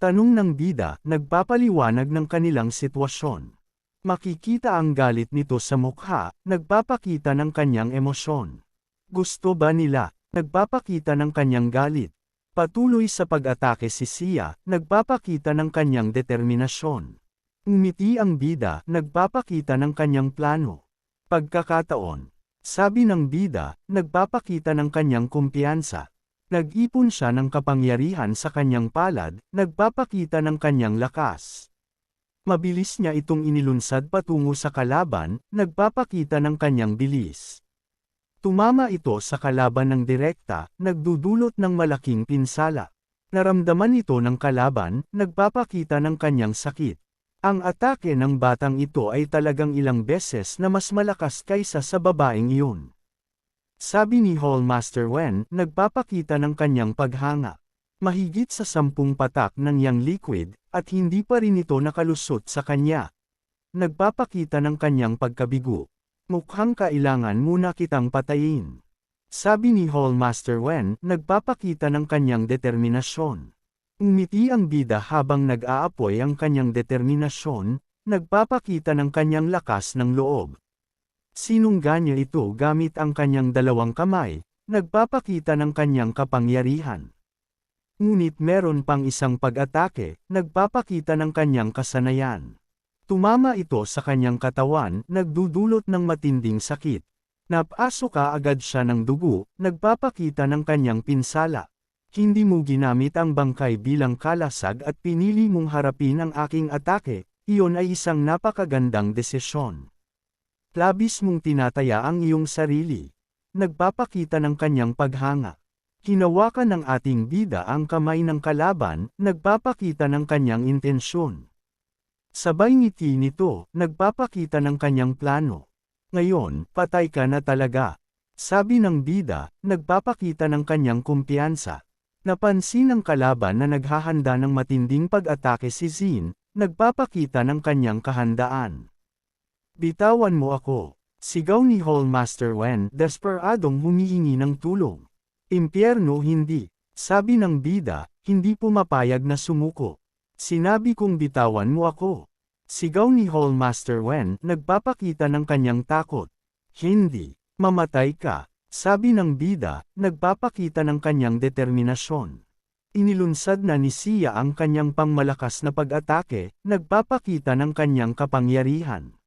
Tanong ng bida, nagpapaliwanag ng kanilang sitwasyon. Makikita ang galit nito sa mukha, nagpapakita ng kanyang emosyon. Gusto ba nila? Nagpapakita ng kanyang galit. Patuloy sa pag-atake si Sia, nagpapakita ng kanyang determinasyon. Ngumiti ang bida, nagpapakita ng kanyang plano. Pagkakataon. Sabi ng bida, nagpapakita ng kanyang kumpiyansa. Nag-ipon siya ng kapangyarihan sa kanyang palad, nagpapakita ng kanyang lakas. Mabilis niya itong inilunsad patungo sa kalaban, nagpapakita ng kanyang bilis. Tumama ito sa kalaban ng direkta, nagdudulot ng malaking pinsala. Naramdaman ito ng kalaban, nagpapakita ng kanyang sakit. Ang atake ng batang ito ay talagang ilang beses na mas malakas kaysa sa babaeng iyon. Sabi ni Hallmaster Wen, nagpapakita ng kanyang paghanga. Mahigit sa 10 patak ng yang liquid, at hindi pa rin ito nakalusot sa kanya. Nagpapakita ng kanyang pagkabigo. Mukhang kailangan muna kitang patayin. Sabi ni Hallmaster Wen, nagpapakita ng kanyang determinasyon. Umiti ang bida habang nag-aapoy ang kanyang determinasyon, nagpapakita ng kanyang lakas ng loob. Sinungga niya ito gamit ang kanyang 2 kamay, nagpapakita ng kanyang kapangyarihan. Ngunit meron pang isang pag-atake, nagpapakita ng kanyang kasanayan. Tumama ito sa kanyang katawan, nagdudulot ng matinding sakit. Napasok agad siya ng dugo, nagpapakita ng kanyang pinsala. Hindi mo ginamit ang bangkay bilang kalasag at pinili mong harapin ang aking atake, iyon ay isang napakagandang desisyon. Labis mong tinataya ang iyong sarili. Nagpapakita ng kanyang paghanga. Hinawakan ng ating bida ang kamay ng kalaban, nagpapakita ng kanyang intensyon. Sabay ngiti nito, nagpapakita ng kanyang plano. Ngayon, patay ka na talaga. Sabi ng bida, nagpapakita ng kanyang kumpiyansa. Napansin ng kalaban na naghahanda ng matinding pag-atake si Zin, nagpapakita ng kanyang kahandaan. Bitawan mo ako. Sigaw ni Hallmaster Wen, desperadong humihingi ng tulong. Impyerno hindi. Sabi ng bida, hindi pumapayag na sumuko. Sinabi kong bitawan mo ako. Sigaw ni Hallmaster Wen, nagpapakita ng kanyang takot. Hindi. Mamatay ka. Sabi ng bida, nagpapakita ng kanyang determinasyon. Inilunsad na ni Sia ang kanyang pangmalakas na pag-atake, nagpapakita ng kanyang kapangyarihan.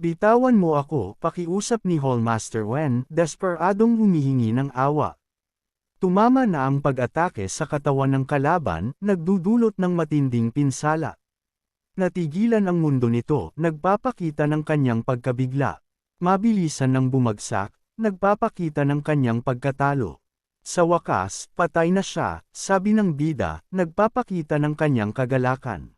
Bitawan mo ako, pakiusap ni Hallmaster Wen, desperadong humihingi ng awa. Tumama na ang pag-atake sa katawan ng kalaban, nagdudulot ng matinding pinsala. Natigilan ang mundo nito, nagpapakita ng kanyang pagkabigla. Mabilisan ng bumagsak, nagpapakita ng kanyang pagkatalo. Sa wakas, patay na siya, sabi ng bida, nagpapakita ng kanyang kagalakan.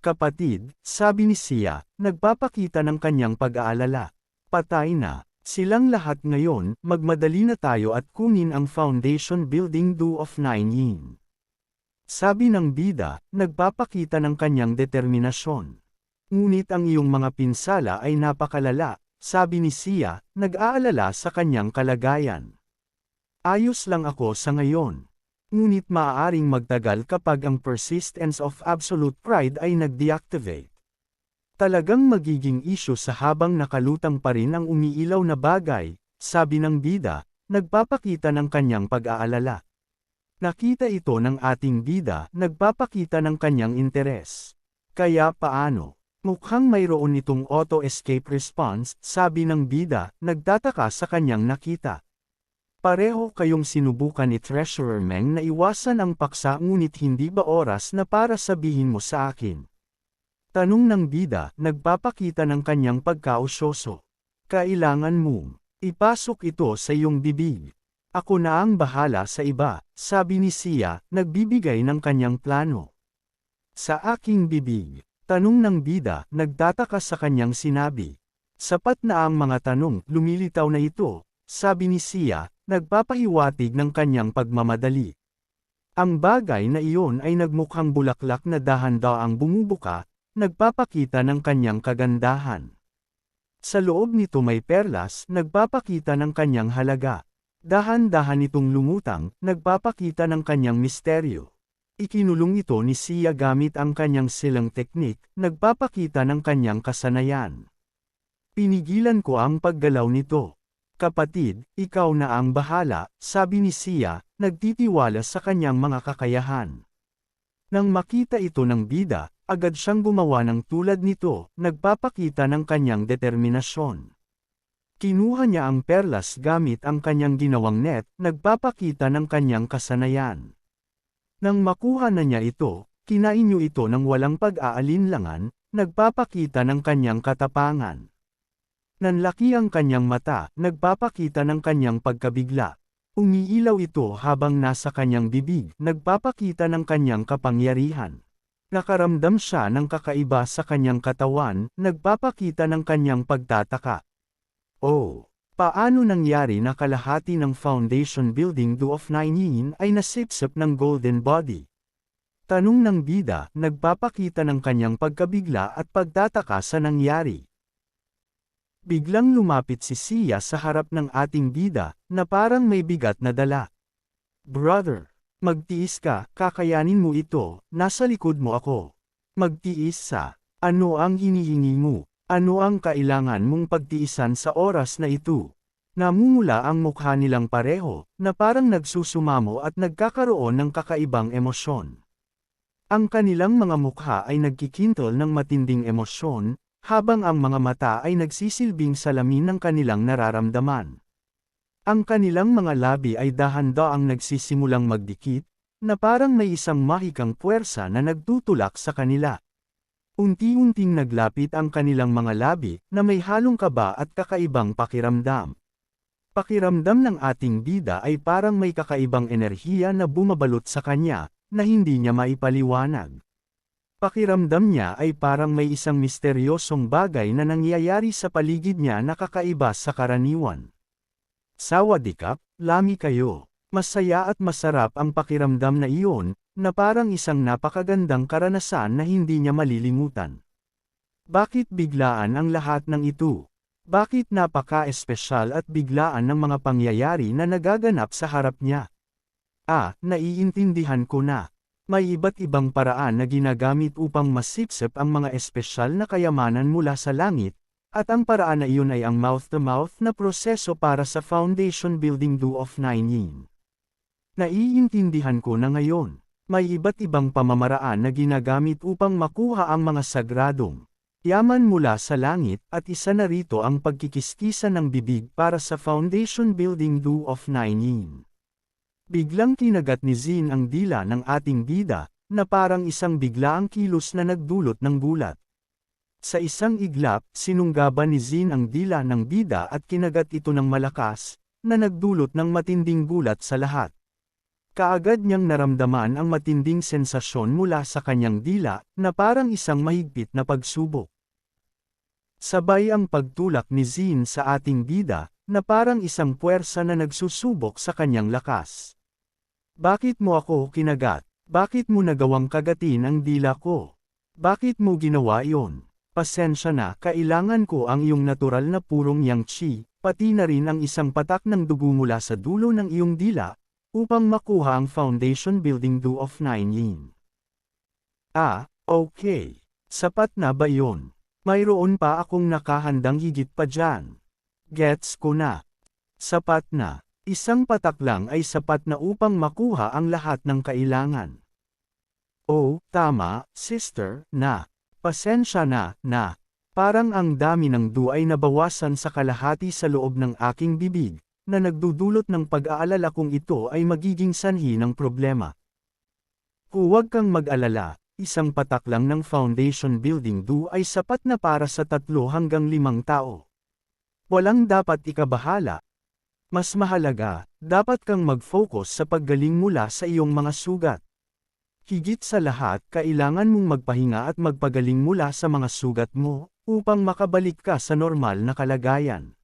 Kapatid, sabi ni Sia, nagpapakita ng kanyang pag-aalala. Patay na. Silang lahat ngayon, magmadali na tayo at kunin ang Foundation Building Do of 9 Yin. Sabi ng bida, nagpapakita ng kanyang determinasyon. Ngunit ang iyong mga pinsala ay napakalala, sabi ni Sia, nag-aalala sa kanyang kalagayan. Ayos lang ako sa ngayon. Ngunit maaaring magtagal kapag ang Persistence of Absolute Pride ay nag-deactivate. Talagang magiging isyu sa habang nakalutang pa rin ang umiilaw na bagay, sabi ng bida, nagpapakita ng kanyang pag-aalala. Nakita ito ng ating bida, nagpapakita ng kanyang interes. Kaya paano? Mukhang mayroon itong auto-escape response, sabi ng bida, nagtataka sa kanyang nakita. Pareho kayong sinubukan ni Treasurer Meng na iwasan ang paksa ngunit hindi ba oras na para sabihin mo sa akin? Tanong ng bida, nagpapakita ng kanyang pagkausyoso. Kailangan mong ipasok ito sa iyong bibig. Ako na ang bahala sa iba, sabi ni Sia, nagbibigay ng kanyang plano. Sa aking bibig, tanong ng bida, nagtataka sa kanyang sinabi. Sapat na ang mga tanong, lumilitaw na ito, sabi ni Sia, nagpapahiwatig ng kanyang pagmamadali. Ang bagay na iyon ay nagmukhang bulaklak na dahan-daang bumubuka, nagpapakita ng kanyang kagandahan. Sa loob nito may perlas, nagpapakita ng kanyang halaga. Dahan-dahan itong lumutang, nagpapakita ng kanyang misteryo. Ikinulong ito ni Sia gamit ang kanyang silang teknik, nagpapakita ng kanyang kasanayan. Pinigilan ko ang paggalaw nito. Kapatid, ikaw na ang bahala, sabi ni Sia, nagtitiwala sa kanyang mga kakayahan. Nang makita ito ng bida, agad siyang gumawa ng tulad nito, nagpapakita ng kanyang determinasyon. Kinuha niya ang perlas gamit ang kanyang ginawang net, nagpapakita ng kanyang kasanayan. Nang makuha na niya ito, kinainyo ito ng walang pag-aalinlangan, nagpapakita ng kanyang katapangan. Nanlaki ang kanyang mata, nagpapakita ng kanyang pagkabigla. Umiilaw ito habang nasa kanyang bibig, nagpapakita ng kanyang kapangyarihan. Nakaramdam siya ng kakaiba sa kanyang katawan, nagpapakita ng kanyang pagtataka. Oh, paano nangyari na kalahati ng foundation building do of 9 ay nasipsip ng golden body? Tanong ng bida, nagpapakita ng kanyang pagkabigla at pagtataka sa nangyari. Biglang lumapit si Sia sa harap ng ating bida, na parang may bigat na dala. Brother, magtiis ka, kakayanin mo ito, nasa likod mo ako. Magtiis sa, ano ang hinihingi mo? Ano ang kailangan mong pagtiisan sa oras na ito? Namumula ang mukha nilang pareho, na parang nagsusumamo at nagkakaroon ng kakaibang emosyon. Ang kanilang mga mukha ay nagkikintol ng matinding emosyon, habang ang mga mata ay nagsisilbing salamin ng kanilang nararamdaman. Ang kanilang mga labi ay dahan-daang nagsisimulang magdikit, na parang may isang mahikang puwersa na nagtutulak sa kanila. Unti-unting naglapit ang kanilang mga labi, na may halong kaba at kakaibang pakiramdam. Pakiramdam ng ating bida ay parang may kakaibang enerhiya na bumabalot sa kanya, na hindi niya maipaliwanag. Pakiramdam niya ay parang may isang misteryosong bagay na nangyayari sa paligid niya na kakaiba sa karaniwan. Sawadikap, lami kayo. Masaya at masarap ang pakiramdam na iyon, na parang isang napakagandang karanasan na hindi niya malilimutan. Bakit biglaan ang lahat ng ito? Bakit napaka-espesyal at biglaan ng mga pangyayari na nagaganap sa harap niya? Naiintindihan ko na. May iba't ibang paraan na ginagamit upang masipsip ang mga espesyal na kayamanan mula sa langit, at ang paraan na iyon ay ang mouth-to-mouth na proseso para sa foundation building do of 9. Naiintindihan ko na ngayon. May iba't ibang pamamaraan na ginagamit upang makuha ang mga sagradong yaman mula sa langit, at isa na rito ang pagkikiskisa ng bibig para sa foundation building do of 9. Biglang kinagat ni Zin ang dila ng ating bida, na parang isang biglaang kilos na nagdulot ng gulat. Sa isang iglap, sinunggaban ni Zin ang dila ng bida at kinagat ito ng malakas, na nagdulot ng matinding gulat sa lahat. Kaagad niyang naramdaman ang matinding sensasyon mula sa kanyang dila, na parang isang mahigpit na pagsubok. Sabay ang pagtulak ni Zin sa ating bida, na parang isang puwersa na nagsusubok sa kanyang lakas. Bakit mo ako kinagat? Bakit mo nagawang kagatin ang dila ko? Bakit mo ginawa iyon? Pasensya na, kailangan ko ang iyong natural na purong yang chi, pati na rin ang isang patak ng dugo mula sa dulo ng iyong dila, upang makuha ang foundation building do of 9. Okay. Sapat na ba iyon? Mayroon pa akong nakahandang higit pa dyan. Gets ko na. Sapat na. Isang patak lang ay sapat na upang makuha ang lahat ng kailangan. Oh, tama, sister, na. Pasensya na. Parang ang dami ng du ay nabawasan sa kalahati sa loob ng aking bibig, na nagdudulot ng pag-aalala kung ito ay magiging sanhi ng problema. Huwag kang mag-alala, isang patak lang ng foundation building du ay sapat na para sa 3 hanggang 5 tao. Walang dapat ikabahala. Mas mahalaga, dapat kang mag-focus sa paggaling mula sa iyong mga sugat. Higit sa lahat, kailangan mong magpahinga at magpagaling mula sa mga sugat mo, upang makabalik ka sa normal na kalagayan.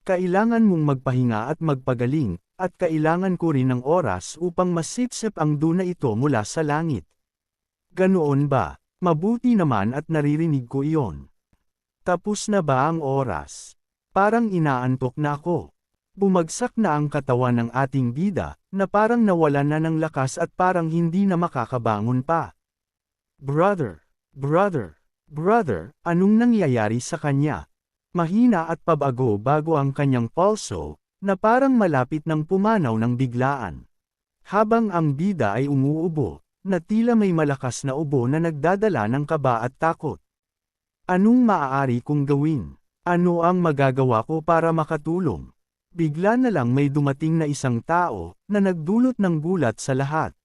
Kailangan mong magpahinga at magpagaling, at kailangan ko rin ng oras upang masipsip ang duna ito mula sa langit. Ganoon ba? Mabuti naman at naririnig ko iyon. Tapos na ba ang oras? Parang inaantok na ako. Bumagsak na ang katawan ng ating bida, na parang nawalan na ng lakas at parang hindi na makakabangon pa. Brother, anong nangyayari sa kanya? Mahina at pabago-bago ang kanyang pulso, na parang malapit ng pumanaw ng biglaan. Habang ang bida ay umuubo, na tila may malakas na ubo na nagdadala ng kaba at takot. Anong maaari kong gawin? Ano ang magagawa ko para makatulong? Bigla na lang may dumating na isang tao, na nagdulot ng gulat sa lahat.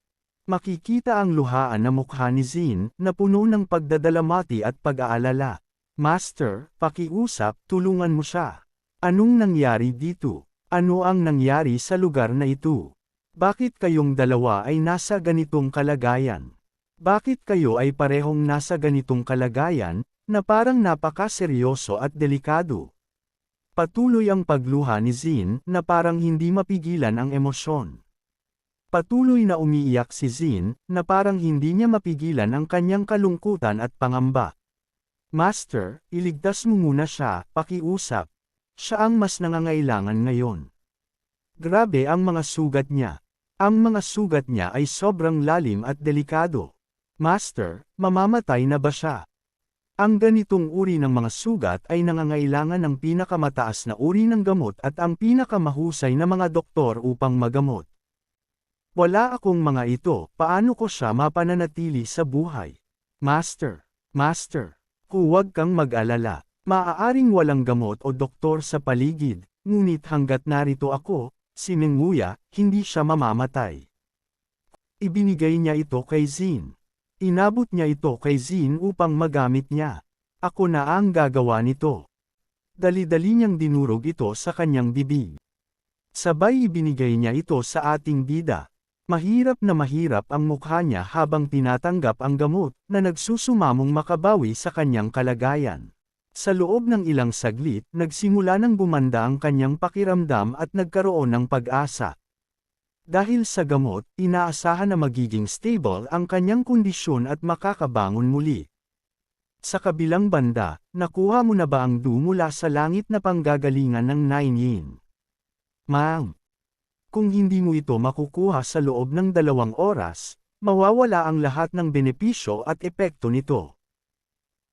Makikita ang luhaan na mukha ni Zin, na puno ng pagdadalamati at pag-aalala. Master, pakiusap, tulungan mo siya. Anong nangyari dito? Ano ang nangyari sa lugar na ito? Bakit kayong dalawa ay nasa ganitong kalagayan? Bakit kayo ay parehong nasa ganitong kalagayan, na parang napakaseryoso at delikado? Patuloy ang pagluha ni Zin, na parang hindi mapigilan ang emosyon. Patuloy na umiiyak si Zin, na parang hindi niya mapigilan ang kanyang kalungkutan at pangamba. Master, iligtas mo muna siya, pakiusap. Siya ang mas nangangailangan ngayon. Grabe ang mga sugat niya. Ang mga sugat niya ay sobrang lalim at delikado. Master, mamamatay na ba siya? Ang ganitong uri ng mga sugat ay nangangailangan ng pinakamataas na uri ng gamot at ang pinakamahusay na mga doktor upang magamot. Wala akong mga ito, paano ko siya mapananatili sa buhay? Master, huwag kang mag-alala. Maaaring walang gamot o doktor sa paligid, ngunit hanggat narito ako, si Menguya, hindi siya mamamatay. Ibinigay niya ito kay Zin. Inabot niya ito kay Zin upang magamit niya. Ako na ang gagawa nito. Dali-dali niyang dinurog ito sa kanyang bibig. Sabay ibinigay niya ito sa ating bida. Mahirap na mahirap ang mukha niya habang tinatanggap ang gamot, na nagsusumamong makabawi sa kanyang kalagayan. Sa loob ng ilang saglit, nagsimula nang gumanda ang kanyang pakiramdam at nagkaroon ng pag-asa. Dahil sa gamot, inaasahan na magiging stable ang kanyang kondisyon at makakabangon muli. Sa kabilang banda, nakuha mo na ba ang du mula sa langit na panggagalingan ng 9 yin? Ma'am. Kung hindi mo ito makukuha sa loob ng 2 oras, mawawala ang lahat ng benepisyo at epekto nito.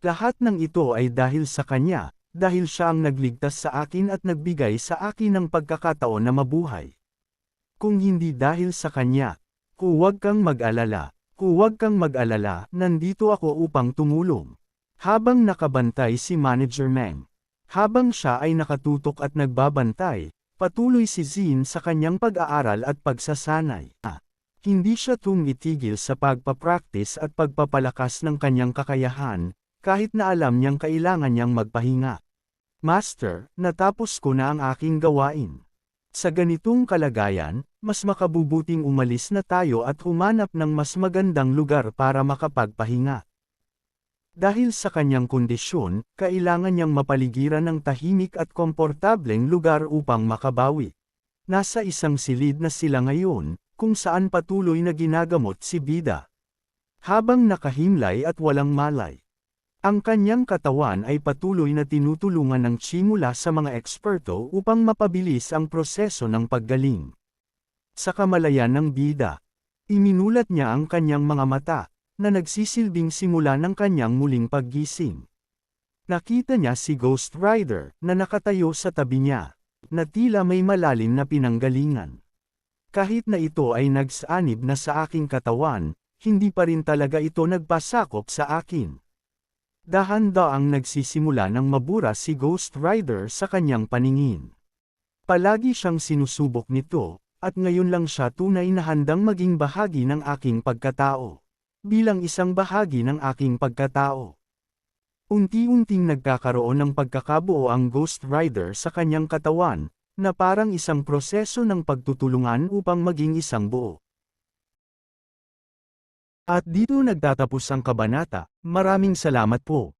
Lahat ng ito ay dahil sa kanya, dahil siya ang nagligtas sa akin at nagbigay sa akin ng pagkakataon na mabuhay. Kung hindi dahil sa kanya, huwag kang mag-alala, nandito ako upang tumulong. Habang nakabantay si Manager Meng, habang siya ay nakatutok at nagbabantay, patuloy si Zin sa kanyang pag-aaral at pagsasanay. Hindi siya tumitigil sa pagpapractice at pagpapalakas ng kanyang kakayahan, kahit na alam niyang kailangan niyang magpahinga. Master, natapos ko na ang aking gawain. Sa ganitong kalagayan, mas makabubuting umalis na tayo at humanap ng mas magandang lugar para makapagpahinga. Dahil sa kanyang kondisyon, kailangan niyang mapaligiran ng tahimik at komportableng lugar upang makabawi. Nasa isang silid na sila ngayon, kung saan patuloy na ginagamot si Bida. Habang nakahimlay at walang malay. Ang kanyang katawan ay patuloy na tinutulungan ng chi mula sa mga eksperto upang mapabilis ang proseso ng paggaling. Sa kamalayan ng Bida, iminulat niya ang kanyang mga mata, na nagsisilbing simula ng kanyang muling paggising. Nakita niya si Ghost Rider, na nakatayo sa tabi niya, na tila may malalim na pinanggalingan. Kahit na ito ay nagsanib na sa aking katawan, hindi pa rin talaga ito nagpasakop sa akin. Dahan-daang nagsisimula ng mabura si Ghost Rider sa kanyang paningin. Palagi siyang sinusubok nito, at ngayon lang siya tunay na handang maging bahagi ng aking pagkatao. Bilang isang bahagi ng aking pagkatao. Unti-unting nagkakaroon ng pagkakabuo ang Ghost Rider sa kanyang katawan, na parang isang proseso ng pagtutulungan upang maging isang buo. At dito nagtatapos ang kabanata. Maraming salamat po.